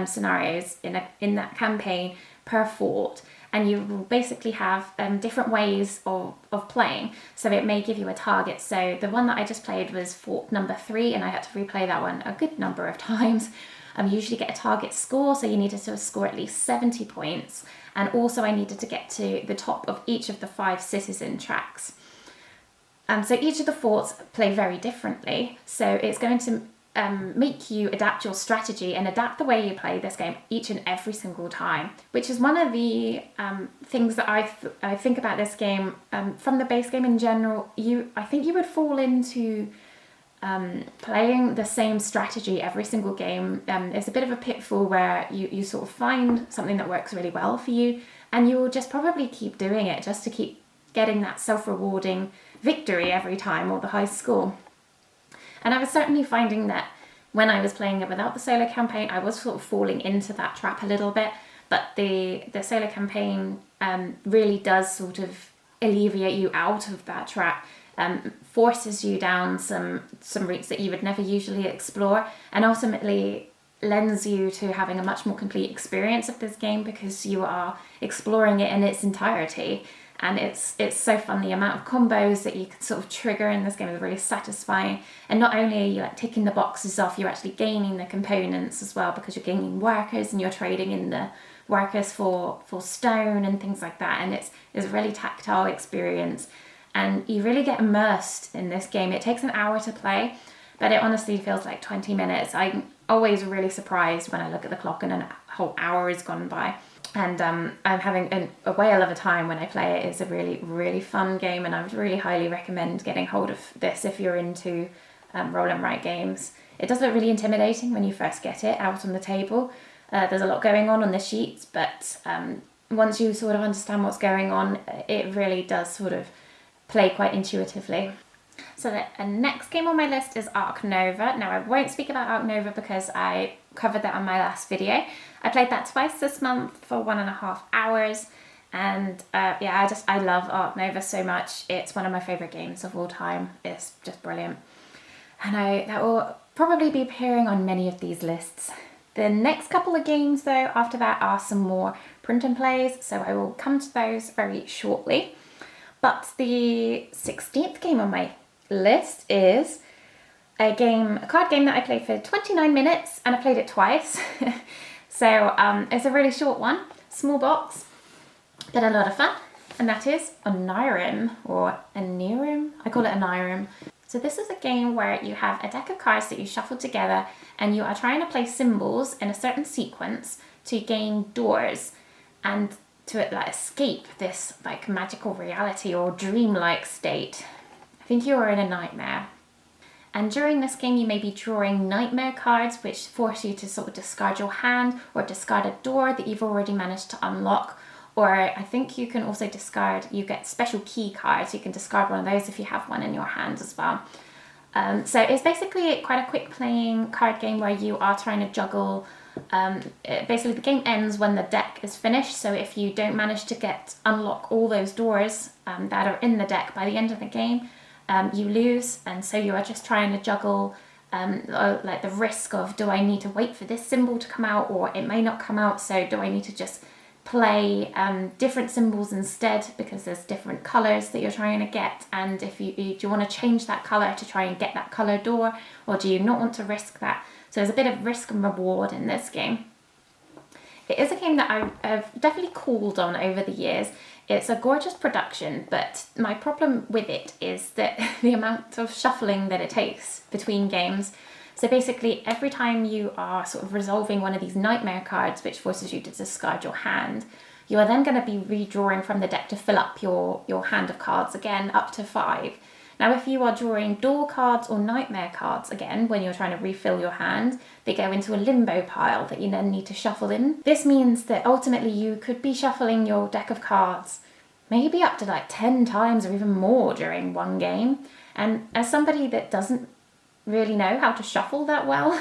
scenarios in that campaign per fort, and you will basically have different ways of playing. So it may give you a target. So the one that I just played was fort number 3, and I had to replay that one a good number of times. You usually get a target score, so you needed to score at least 70 points. And also I needed to get to the top of each of the 5 citizen tracks. So each of the forts play very differently. So it's going to make you adapt your strategy and adapt the way you play this game each and every single time, which is one of the things that I think about this game. From the base game in general, I think you would fall into playing the same strategy every single game. It's a bit of a pitfall where you sort of find something that works really well for you, and you will just probably keep doing it just to keep getting that self-rewarding victory every time, or the high score. And I was certainly finding that when I was playing it without the solo campaign, I was sort of falling into that trap a little bit. But the solo campaign really does sort of alleviate you out of that trap, forces you down some routes that you would never usually explore, and ultimately lends you to having a much more complete experience of this game, because you are exploring it in its entirety. And it's so fun. The amount of combos that you can sort of trigger in this game is really satisfying. And not only are you like ticking the boxes off, you're actually gaining the components as well, because you're gaining workers and you're trading in the workers for stone and things like that. And it's a really tactile experience. And you really get immersed in this game. It takes an hour to play, but it honestly feels like 20 minutes. I'm always really surprised when I look at the clock and a whole hour has gone by. And I'm having a whale of a time when I play it. It's a really, really fun game, and I would really highly recommend getting hold of this if you're into roll and write games. It does look really intimidating when you first get it out on the table. There's a lot going on the sheets, but once you sort of understand what's going on, it really does sort of play quite intuitively. So the next game on my list is Ark Nova. Now I won't speak about Ark Nova because I covered that on my last video. I played that twice this month for 1.5 hours, and I love Ark Nova so much. It's one of my favourite games of all time. It's just brilliant, and that will probably be appearing on many of these lists The next couple of games though after that are some more print and plays, so I will come to those very shortly. But the 16th game on my list is a card game that I played for 29 minutes, and I played it twice. So it's a really short one, small box, but a lot of fun, and that is Onirim, or Onirim. I call it Onirim. So this is a game where you have a deck of cards that you shuffle together, and you are trying to place symbols in a certain sequence to gain doors and to like escape this like magical reality or dreamlike state. I think you are in a nightmare. And during this game you may be drawing nightmare cards which force you to sort of discard your hand or discard a door that you've already managed to unlock. Or I think you can also discard, you get special key cards, you can discard one of those if you have one in your hand as well. So it's basically quite a quick playing card game where you are trying to juggle. Basically the game ends when the deck is finished, so if you don't manage to unlock all those doors that are in the deck by the end of the game, you lose. And so you are just trying to juggle like the risk of, do I need to wait for this symbol to come out, or it may not come out, so do I need to just play different symbols instead because there's different colors that you're trying to get, and if do you want to change that color to try and get that color door, or do you not want to risk that? So there's a bit of risk and reward in this game. It is a game that I've definitely called on over the years. It's a gorgeous production, but my problem with it is that the amount of shuffling that it takes between games. So basically every time you are sort of resolving one of these nightmare cards which forces you to discard your hand, you are then going to be redrawing from the deck to fill up your hand of cards again, up to 5. Now if you are drawing door cards or nightmare cards again, when you're trying to refill your hand, they go into a limbo pile that you then need to shuffle in. This means that ultimately you could be shuffling your deck of cards maybe up to like 10 times or even more during one game. And as somebody that doesn't really know how to shuffle that well,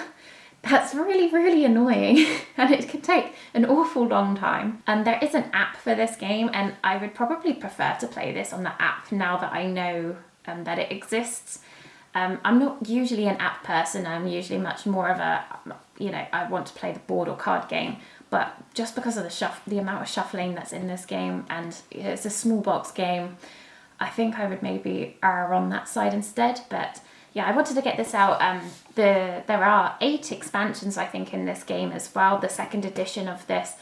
that's really, really annoying, and it can take an awful long time. And there is an app for this game, and I would probably prefer to play this on the app now that I know that it exists. I'm not usually an app person. I'm usually much more of a, I want to play the board or card game, but just because of the amount of shuffling that's in this game, and it's a small box game, I think I would maybe err on that side instead. But yeah, I wanted to get this out. There are 8 expansions, I think, in this game as well, the second edition of this.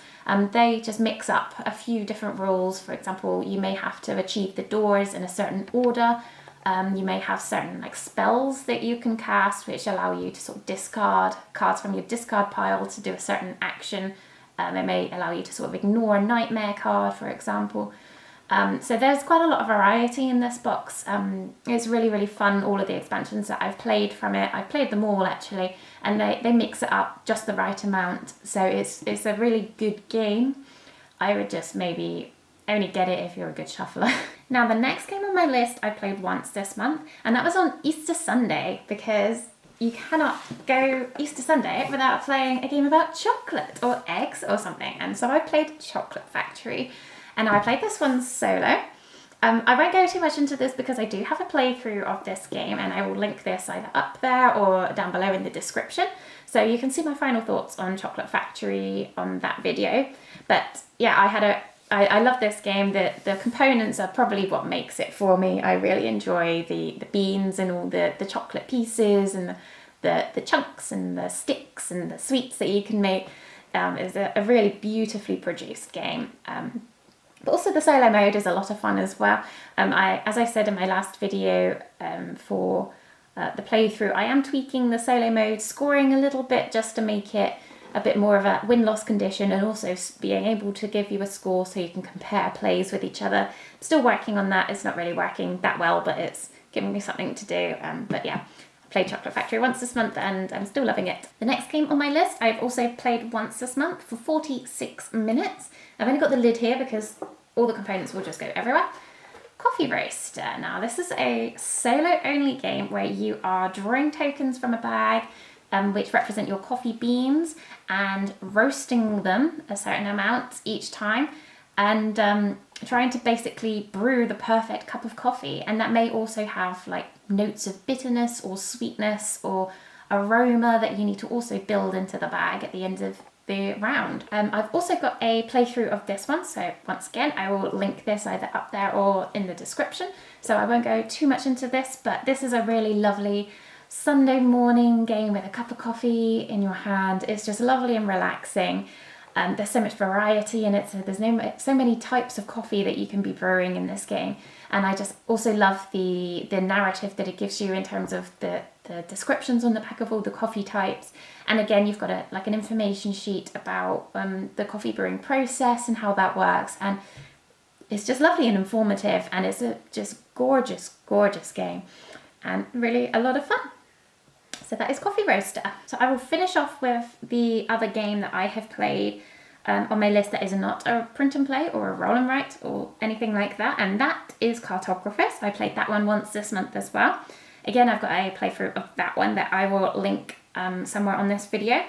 They just mix up a few different rules. For example, you may have to achieve the doors in a certain order. You may have certain like spells that you can cast which allow you to sort of discard cards from your discard pile to do a certain action. It may allow you to sort of ignore a nightmare card, for example. So there's quite a lot of variety in this box. It's really, really fun, all of the expansions that I've played from it. I've played them all actually, and they mix it up just the right amount. So it's a really good game. I would just maybe only get it if you're a good shuffler. Now the next game on my list I played once this month, and that was on Easter Sunday, because you cannot go Easter Sunday without playing a game about chocolate or eggs or something. And so I played Chocolate Factory. And I played this one solo. I won't go too much into this because I do have a playthrough of this game, and I will link this either up there or down below in the description. So you can see my final thoughts on Chocolate Factory on that video. But yeah, I love this game. The components are probably what makes it for me. I really enjoy the beans and all the chocolate pieces and the chunks and the sticks and the sweets that you can make. It's a really beautifully produced game. But also the solo mode is a lot of fun as well. As I said in my last video for the playthrough, I am tweaking the solo mode scoring a little bit just to make it a bit more of a win-loss condition, and also being able to give you a score so you can compare plays with each other. Still working on that. It's not really working that well, but it's giving me something to do. But yeah, I played Chocolate Factory once this month and I'm still loving it. The next game on my list I've also played once this month for 46 minutes. I've only got the lid here because all the components will just go everywhere. Coffee Roaster. Now this is a solo only game where you are drawing tokens from a bag which represent your coffee beans and roasting them a certain amount each time, and trying to basically brew the perfect cup of coffee. And that may also have like notes of bitterness or sweetness or aroma that you need to also build into the bag at the end of the round. I've also got a playthrough of this one, so once again I will link this either up there or in the description, so I won't go too much into this, but this is a really lovely Sunday morning game with a cup of coffee in your hand. It's just lovely and relaxing. There's so much variety in it, so there's so many types of coffee that you can be brewing in this game, and I just also love the narrative that it gives you in terms of the descriptions on the back of all the coffee types. And again, you've got an information sheet about the coffee brewing process and how that works, and it's just lovely and informative, and it's a just gorgeous game and really a lot of fun. So that is Coffee Roaster. So I will finish off with the other game that I have played on my list that is not a print and play or a roll and write or anything like that, and that is Cartographers. I played that one once this month as well. Again, I've got a playthrough of that one that I will link somewhere on this video.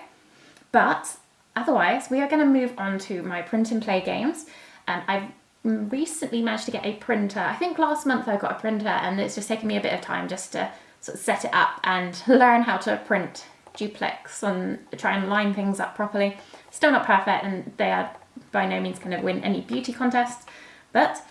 But otherwise, we are going to move on to my print and play games. I've recently managed to get a printer. I think last month I got a printer, and it's just taken me a bit of time just to sort of set it up and learn how to print duplex and try and line things up properly. Still not perfect, and they are by no means going to win any beauty contests, but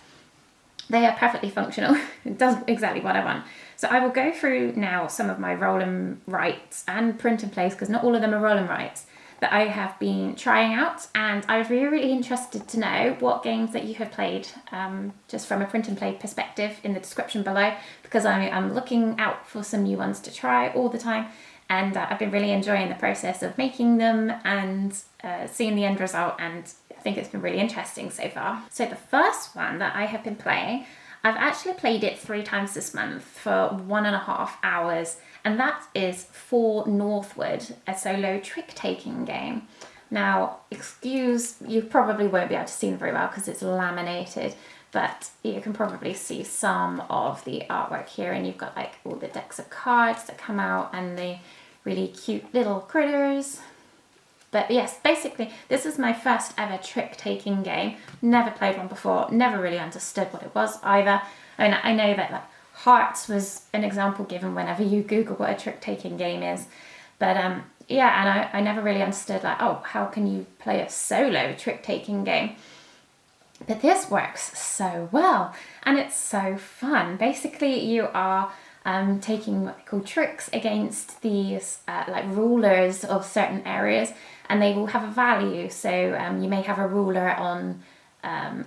they are perfectly functional. It does exactly what I want. So I will go through now some of my roll and writes and print and plays, because not all of them are roll and writes, that I have been trying out, and I was really interested to know what games that you have played, just from a print and play perspective, in the description below, because I'm looking out for some new ones to try all the time, and I've been really enjoying the process of making them and seeing the end result, and I think it's been really interesting so far. So the first one that I have been playing, I've actually played it 3 times this month for 1.5 hours, and that is For Northward, a solo trick-taking game. Now, you probably won't be able to see them very well because it's laminated, but you can probably see some of the artwork here, and you've got like all the decks of cards that come out and the really cute little critters. But yes, basically, this is my first ever trick-taking game. Never played one before, never really understood what it was either. I mean, I know that like Hearts was an example given whenever you Google what a trick-taking game is. But yeah, and I never really understood like, oh, how can you play a solo trick-taking game? But this works so well, and it's so fun. Basically, you are taking what they call tricks against these like rulers of certain areas, and they will have a value. So you may have a ruler on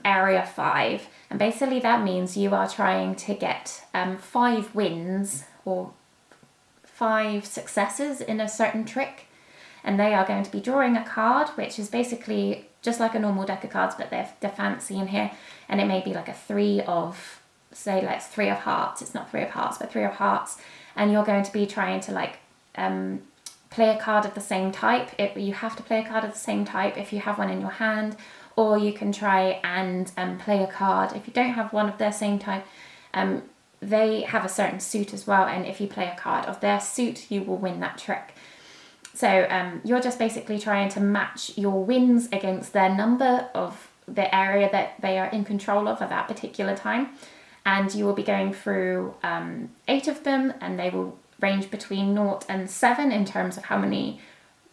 area 5, and basically that means you are trying to get 5 wins or 5 successes in a certain trick, and they are going to be drawing a card, which is basically just like a normal deck of cards, but they're fancy in here, and it may be like a 3 of, say like 3 of hearts. It's not 3 of hearts, but 3 of hearts, and you're going to be trying to like play a card of the same type. You have to play a card of the same type if you have one in your hand, or you can try and play a card if you don't have one of their same type. They have a certain suit as well, and if you play a card of their suit, you will win that trick. So you're just basically trying to match your wins against their number of the area that they are in control of at that particular time. And you will be going through 8 of them, and they will range between 0 and 7 in terms of how many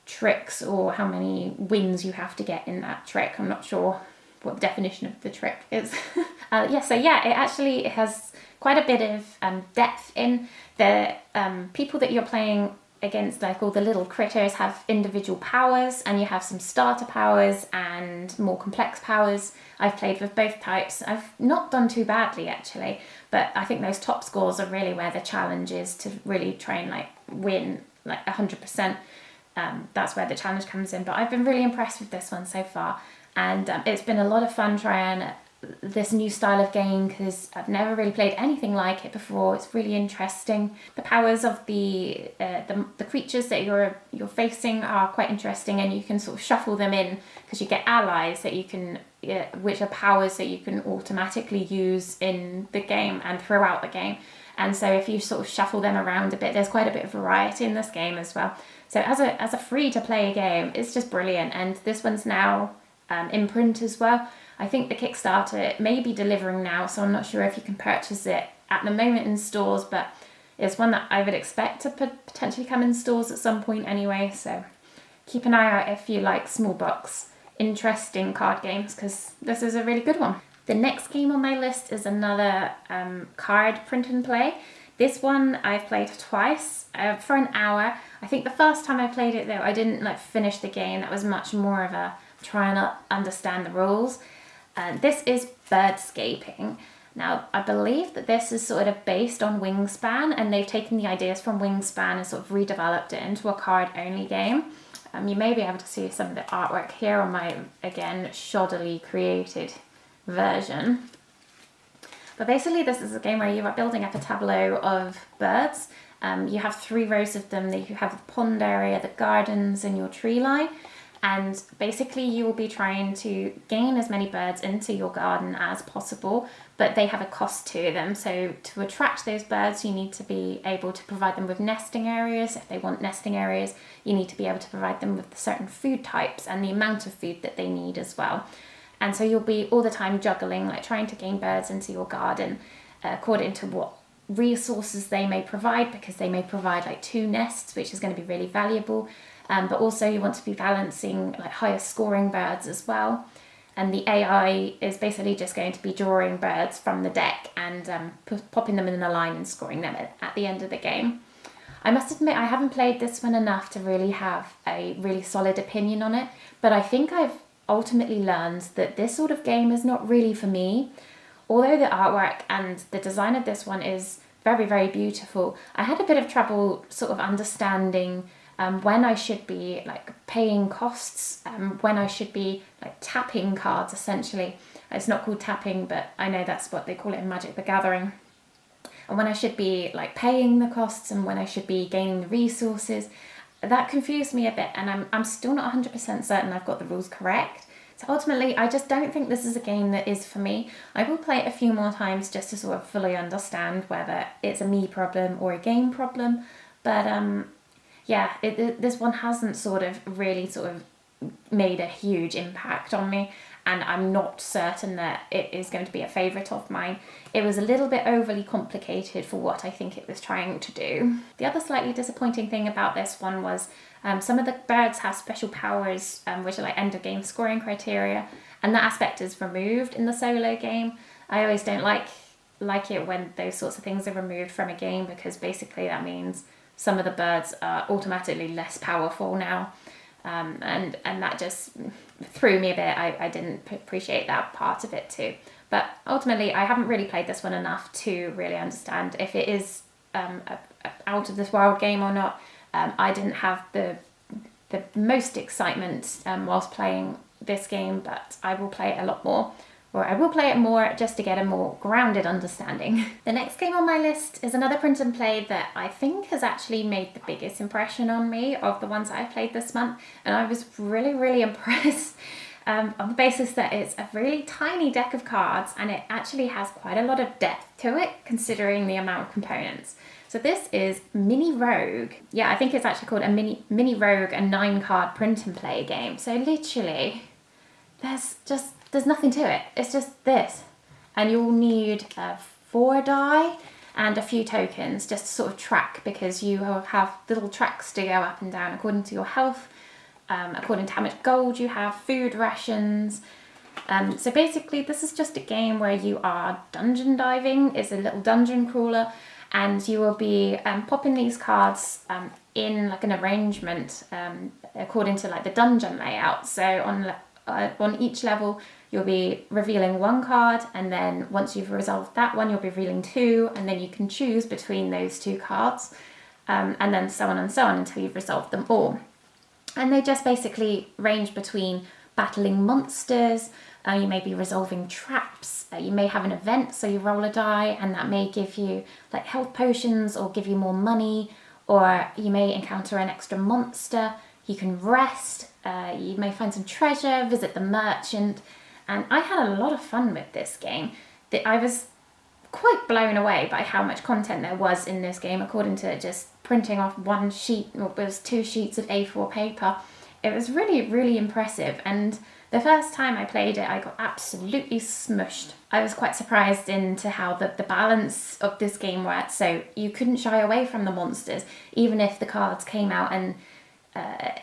tricks or how many wins you have to get in that trick. I'm not sure what the definition of the trick is. It has quite a bit of depth in the people that you're playing against. Like all the little critters have individual powers, and you have some starter powers and more complex powers. I've played with both types. I've not done too badly actually, but I think those top scores are really where the challenge is, to really try and like win like 100%. That's where the challenge comes in. But I've been really impressed with this one so far, and it's been a lot of fun trying this new style of game, because I've never really played anything like it before. It's really interesting. The powers of the creatures that you're facing are quite interesting, and you can sort of shuffle them in, because you get allies that you can, which are powers that you can automatically use in the game and throughout the game. And so if you sort of shuffle them around a bit, there's quite a bit of variety in this game as well. So as a free to play game, it's just brilliant. And this one's now in print as well. I think the Kickstarter may be delivering now, so I'm not sure if you can purchase it at the moment in stores, but It's one that I would expect to potentially come in stores at some point anyway, so keep an eye out if you like small box, interesting card games, because this is a really good one. The next game on my list is another card print and play. This one I've played twice for an hour. I think the first time I played it though, I didn't like finish the game. That was much more of a try and understand the rules. This is Birdscaping. Now, I believe that this is sort of based on Wingspan, and they've taken the ideas from Wingspan and sort of redeveloped it into a card-only game. You may be able to see some of the artwork here on my, again, shoddily created version. But basically this is a game where you are building up a tableau of birds. You have 3 rows of them. You have the pond area, the gardens, and your tree line. And basically you will be trying to gain as many birds into your garden as possible, but they have a cost to them. So to attract those birds, you need to be able to provide them with nesting areas. If they want nesting areas, you need to be able to provide them with certain food types and the amount of food that they need as well. And so you'll be all the time juggling, like trying to gain birds into your garden according to what resources they may provide, because they may provide like 2 nests, which is going to be really valuable. But also you want to be balancing like higher scoring birds as well. And the AI is basically just going to be drawing birds from the deck and popping them in a line and scoring them at the end of the game. I must admit I haven't played this one enough to really have a really solid opinion on it, but I think I've ultimately learned that this sort of game is not really for me. Although the artwork and the design of this one is very, very beautiful, I had a bit of trouble sort of understanding when I should be like paying costs, when I should be like tapping cards essentially. It's not called tapping, but I know that's what they call it in Magic the Gathering. And when I should be like paying the costs and when I should be gaining the resources. That confused me a bit, and I'm still not 100% certain I've got the rules correct. So ultimately, I just don't think this is a game that is for me. I will play it a few more times just to sort of fully understand whether it's a me problem or a game problem. But yeah, this one hasn't sort of really sort of made a huge impact on me, and I'm not certain that it is going to be a favourite of mine. It was a little bit overly complicated for what I think it was trying to do. The other slightly disappointing thing about this one was some of the birds have special powers, which are like end of game scoring criteria, and that aspect is removed in the solo game. I always don't like it when those sorts of things are removed from a game, because basically that means some of the birds are automatically less powerful now. And that just threw me a bit. I didn't appreciate that part of it too. But ultimately, I haven't really played this one enough to really understand if it is a out of this world game or not. I didn't have the most excitement whilst playing this game, but I will play it a lot more. Or I will play it more just to get a more grounded understanding. The next game on my list is another print and play that I think has actually made the biggest impression on me of the ones that I've played this month. And I was really, really impressed on the basis that it's a really tiny deck of cards and it actually has quite a lot of depth to it considering the amount of components. So this is Mini Rogue. Yeah, I think it's actually called a Mini Rogue, a 9-card print and play game. So literally, there's nothing to it. It's just this. And you'll need 4 die and a few tokens just to sort of track, because you have little tracks to go up and down according to your health, according to how much gold you have, food rations. So basically this is just a game where you are dungeon diving. It's a little dungeon crawler, and you will be popping these cards in like an arrangement according to like the dungeon layout. So on each level you'll be revealing 1 card, and then once you've resolved that one you'll be revealing 2, and then you can choose between those 2 cards, and then so on and so on until you've resolved them all. And they just basically range between battling monsters, you may be resolving traps, you may have an event, so you roll a die and that may give you like health potions or give you more money, or you may encounter an extra monster, you can rest, you may find some treasure, visit the merchant. And I had a lot of fun with this game. I was quite blown away by how much content there was in this game, according to just printing off 1 sheet, or it was 2 sheets of A4 paper. it was really, really impressive. And the first time I played it, I got absolutely smushed. I was quite surprised into how the balance of this game worked. So you couldn't shy away from the monsters, even if the cards came out and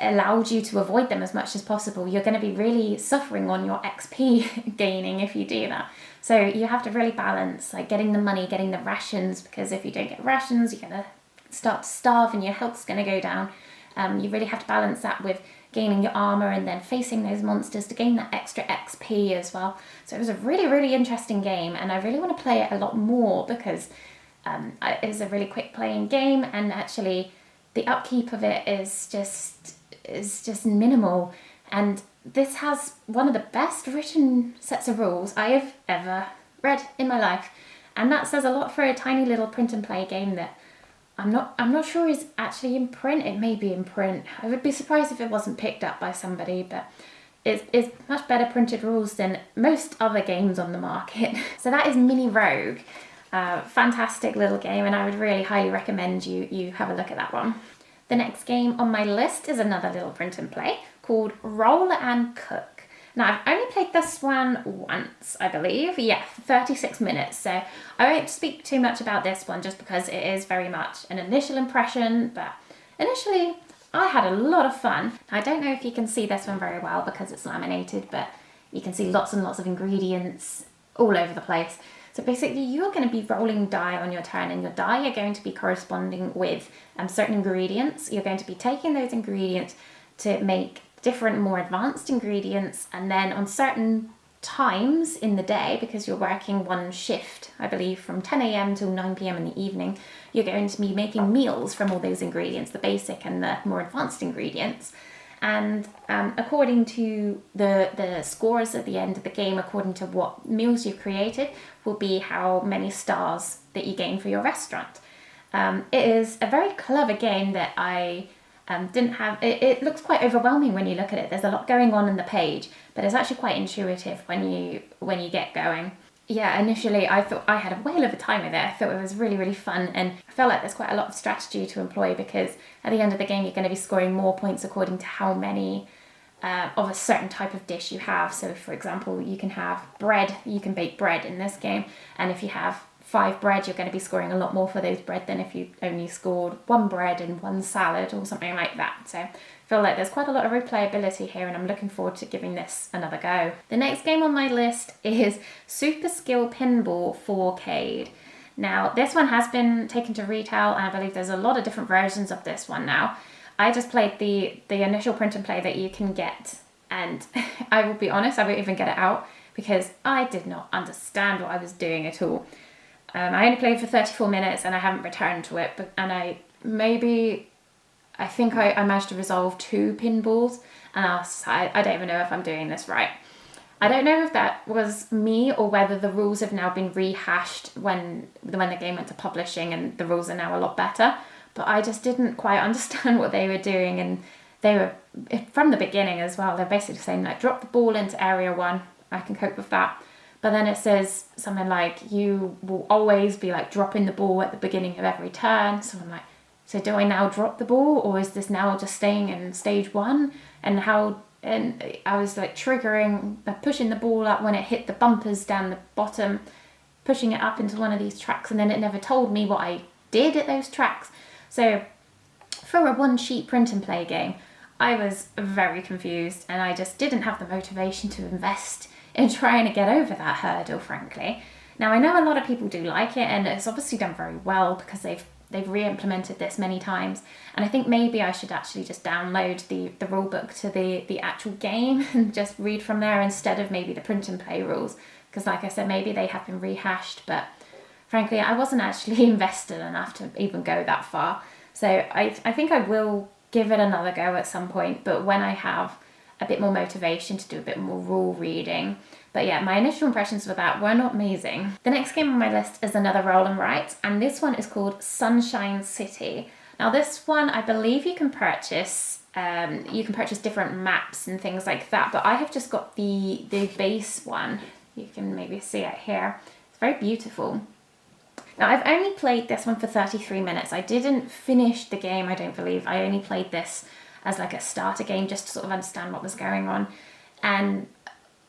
allowed you to avoid them as much as possible. You're going to be really suffering on your XP gaining if you do that. So you have to really balance, like getting the money, getting the rations, because if you don't get rations, you're going to start to starve and your health's going to go down. You really have to balance that with gaining your armor and then facing those monsters to gain that extra XP as well. So it was a really, really interesting game, and I really want to play it a lot more because it's a really quick playing game, and actually the upkeep of it is just minimal. And this has one of the best written sets of rules I have ever read in my life, and that says a lot for a tiny little print and play game that I'm not sure is actually in print. It may be in print. I would be surprised if it wasn't picked up by somebody, but it's much better printed rules than most other games on the market. So that is Mini Rogue. Fantastic little game, and I would really highly recommend you have a look at that one. The next game on my list is another little print and play called Roll and Cook. Now, I've only played this one once, I believe. Yeah, 36 minutes. So I won't speak too much about this one just because it is very much an initial impression. But initially, I had a lot of fun. I don't know if you can see this one very well because it's laminated, but you can see lots and lots of ingredients all over the place. So basically, you're going to be rolling die on your turn, and your die are going to be corresponding with certain ingredients. You're going to be taking those ingredients to make different, more advanced ingredients, and then on certain times in the day, because you're working one shift, I believe from 10 a.m. till 9 p.m. in the evening, you're going to be making meals from all those ingredients, the basic and the more advanced ingredients. And according to the scores at the end of the game, according to what meals you've created, will be how many stars that you gain for your restaurant. It is a very clever game that I didn't have. It looks quite overwhelming when you look at it. There's a lot going on in the page, but it's actually quite intuitive when you get going. Yeah, initially I thought I had a whale of a time with it. I thought it was really, really fun, and I felt like there's quite a lot of strategy to employ because at the end of the game you're going to be scoring more points according to how many of a certain type of dish you have. So for example, you can have bread, you can bake bread in this game, and if you have 5 bread, you're going to be scoring a lot more for those bread than if you only scored 1 bread and 1 salad or something like that. So I feel like there's quite a lot of replayability here, and I'm looking forward to giving this another go. The next game on my list is Super Skill Pinball 4K. Now, this one has been taken to retail, and I believe there's a lot of different versions of this one now. I just played the initial print and play that you can get, and I will be honest, I won't even get it out because I did not understand what I was doing at all. I only played for 34 minutes and I haven't returned to it, and I think I managed to resolve 2 pinballs, and I don't even know if I'm doing this right. I don't know if that was me or whether the rules have now been rehashed when the game went to publishing and the rules are now a lot better, but I just didn't quite understand what they were doing, and they were, from the beginning as well, they're basically saying like drop the ball into area 1, I can cope with that. But then it says something like you will always be like dropping the ball at the beginning of every turn. So I'm like, so do I now drop the ball, or is this now just staying in stage 1? And I was like pushing the ball up when it hit the bumpers down the bottom, pushing it up into one of these tracks, and then it never told me what I did at those tracks. So for a one-sheet print and play game, I was very confused, and I just didn't have the motivation to invest in trying to get over that hurdle, frankly. Now, I know a lot of people do like it, and it's obviously done very well because they've re-implemented this many times, and I think maybe I should actually just download the rulebook to the actual game and just read from there instead of maybe the print and play rules, because like I said, maybe they have been rehashed, but frankly I wasn't actually invested enough to even go that far. So I think I will give it another go at some point, but when I have a bit more motivation to do a bit more rule reading. But yeah, my initial impressions of that were not amazing. The next game on my list is another roll and write, and this one is called Sunshine City. Now this one, I believe you can purchase different maps and things like that, but I have just got the base one. You can maybe see it here. It's very beautiful. Now I've only played this one for 33 minutes. I didn't finish the game, I don't believe. I only played this as like a starter game just to sort of understand what was going on. And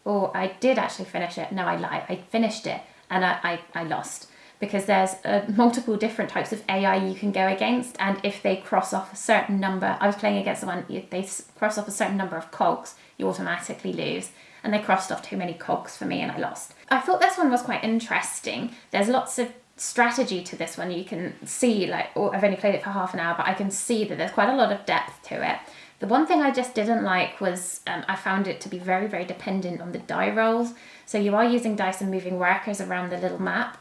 I did actually finish it. No, I lied. I finished it and I lost, because there's multiple different types of AI you can go against, and if they cross off a certain number, I was playing against the one, if they cross off a certain number of cogs, you automatically lose, and they crossed off too many cogs for me and I lost. I thought this one was quite interesting. There's lots of strategy to this one. You can see, like, I've only played it for half an hour, but I can see that there's quite a lot of depth to it. The one thing I just didn't like was I found it to be very, very dependent on the die rolls. So you are using dice and moving workers around the little map.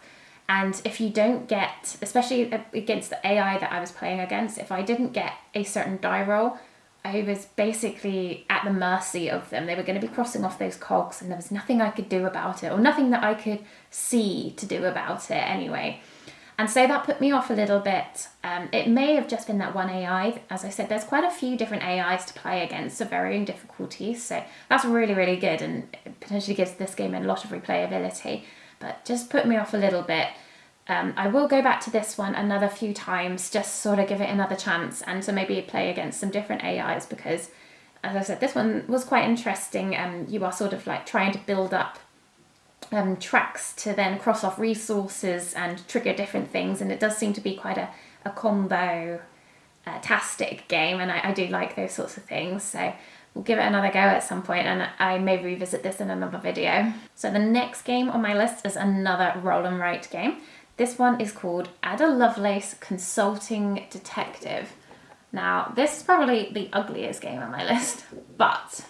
And if you don't get, especially against the AI that I was playing against, if I didn't get a certain die roll, I was basically at the mercy of them. They were going to be crossing off those cogs and there was nothing I could do about it, or nothing that I could see to do about it anyway. And so that put me off a little bit. It may have just been that one AI. As I said, there's quite a few different AIs to play against of varying difficulties. So that's really, really good, and it potentially gives this game a lot of replayability. But just put me off a little bit. I will go back to this one another few times, just sort of give it another chance, and to maybe play against some different AIs, because, as I said, this one was quite interesting. You are sort of like trying to build up tracks to then cross off resources and trigger different things, and it does seem to be quite a combo-tastic game, and I do like those sorts of things. So we'll give it another go at some point, and I may revisit this in another video. So the next game on my list is another roll and write game. This one is called Ada Lovelace Consulting Detective. Now, this is probably the ugliest game on my list, but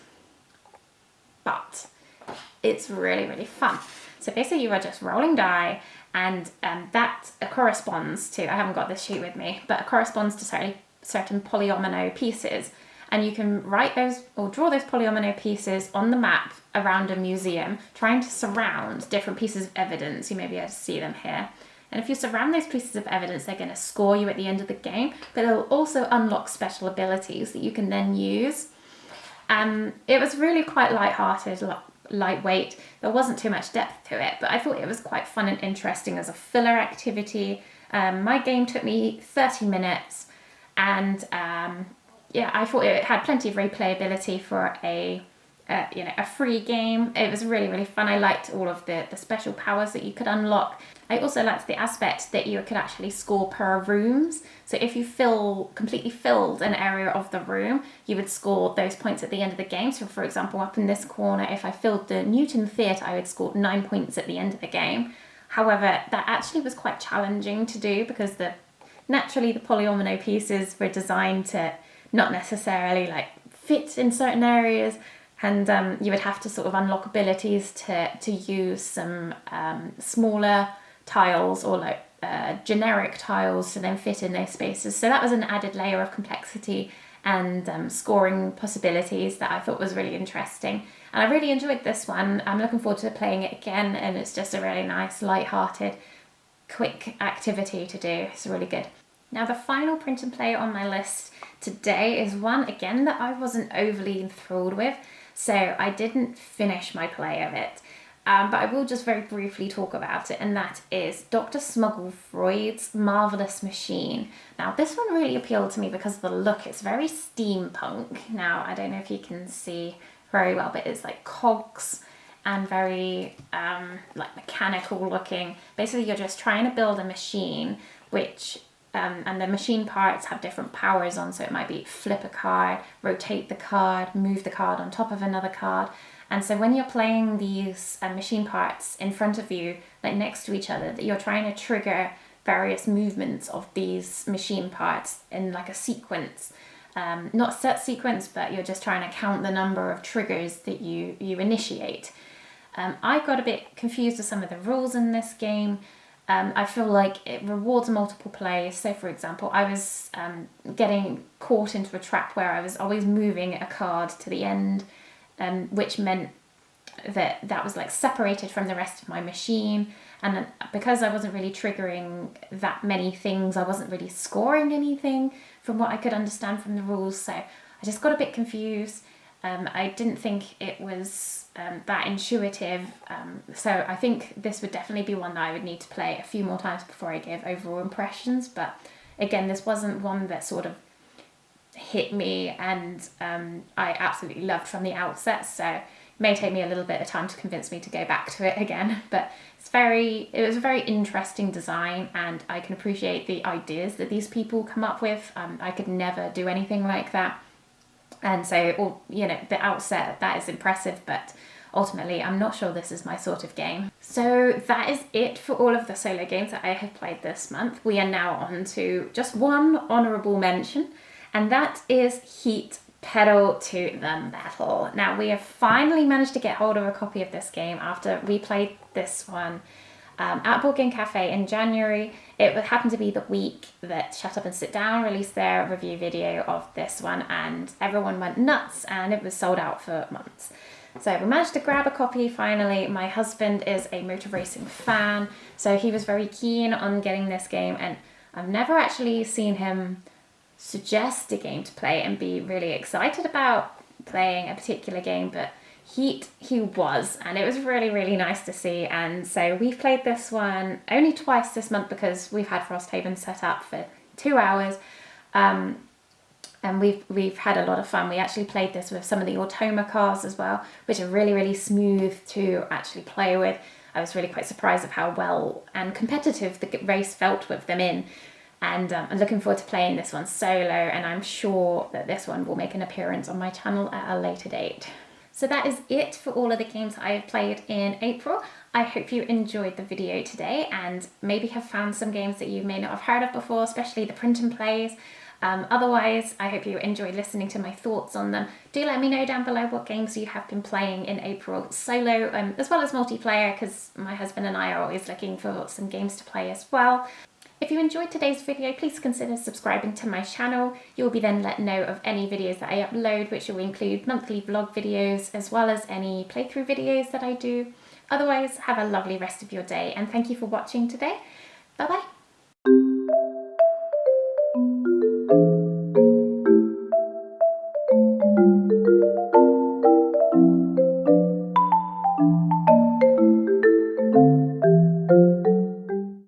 it's really, really fun. So basically you are just rolling die, and that corresponds to, I haven't got this sheet with me, but it corresponds to certain polyomino pieces. And you can write those or draw those polyomino pieces on the map around a museum, trying to surround different pieces of evidence. You may be able to see them here. And if you surround those pieces of evidence, they're going to score you at the end of the game, but it'll also unlock special abilities that you can then use. It was really quite light-hearted, lightweight. There wasn't too much depth to it, but I thought it was quite fun and interesting as a filler activity. My game took me 30 minutes, and yeah, I thought it had plenty of replayability for a free game. It was really, really fun. I liked all of the special powers that you could unlock. I also liked the aspect that you could actually score per rooms. So if you completely filled an area of the room, you would score those points at the end of the game. So for example, up in this corner, if I filled the Newton Theatre, I would score 9 points at the end of the game. However, that actually was quite challenging to do, because naturally the polyomino pieces were designed to not necessarily like fit in certain areas, and you would have to sort of unlock abilities to use some smaller tiles, or like generic tiles, to then fit in those spaces. So that was an added layer of complexity and scoring possibilities that I thought was really interesting. And I really enjoyed this one. I'm looking forward to playing it again, and it's just a really nice, light-hearted, quick activity to do. It's really good. Now, the final print and play on my list today is one, again, that I wasn't overly enthralled with, so I didn't finish my play of it. But I will just very briefly talk about it, and that is Dr. Smugglefreud's Marvellous Machine. Now, this one really appealed to me because of the look. It's very steampunk. Now, I don't know if you can see very well, but it's like cogs and very like mechanical looking. Basically, you're just trying to build a machine which and the machine parts have different powers on, so it might be flip a card, rotate the card, move the card on top of another card. And so when you're playing these machine parts in front of you, like next to each other, that you're trying to trigger various movements of these machine parts in like a sequence. Not set sequence, but you're just trying to count the number of triggers that you initiate. I got a bit confused with some of the rules in this game. I feel like it rewards multiple plays. So for example, I was getting caught into a trap where I was always moving a card to the end, which meant that was like separated from the rest of my machine. And then because I wasn't really triggering that many things, I wasn't really scoring anything from what I could understand from the rules. So I just got a bit confused. I didn't think it was that intuitive. So I think this would definitely be one that I would need to play a few more times before I give overall impressions. But again, this wasn't one that sort of hit me, and I absolutely loved from the outset. So it may take me a little bit of time to convince me to go back to it again, but it was a very interesting design, and I can appreciate the ideas that these people come up with. I could never do anything like that. And so, you know, the outset, that is impressive, but ultimately, I'm not sure this is my sort of game. So that is it for all of the solo games that I have played this month. We are now on to just one honourable mention, and that is Heat Pedal to the Metal. Now, we have finally managed to get hold of a copy of this game after we played this one at Board Game Cafe in January. It happened to be the week that Shut Up and Sit Down released their review video of this one, and everyone went nuts, and it was sold out for months. So we managed to grab a copy finally. My husband is a motor racing fan, so he was very keen on getting this game, and I've never actually seen him suggest a game to play and be really excited about playing a particular game, but Heat he was, and it was really, really nice to see. And so we've played this one only twice this month because we've had Frosthaven set up for 2 hours, and we've had a lot of fun. We actually played this with some of the Automa cars as well, which are really, really smooth to actually play with. I was really quite surprised of how well and competitive the race felt with them in. And I'm looking forward to playing this one solo, and I'm sure that this one will make an appearance on my channel at a later date. So that is it for all of the games I have played in April. I hope you enjoyed the video today and maybe have found some games that you may not have heard of before, especially the print and plays. Otherwise, I hope you enjoyed listening to my thoughts on them. Do let me know down below what games you have been playing in April solo, as well as multiplayer, because my husband and I are always looking for some games to play as well. If you enjoyed today's video, please consider subscribing to my channel. You'll be then let know of any videos that I upload, which will include monthly vlog videos, as well as any playthrough videos that I do. Otherwise, have a lovely rest of your day, and thank you for watching today. Bye bye.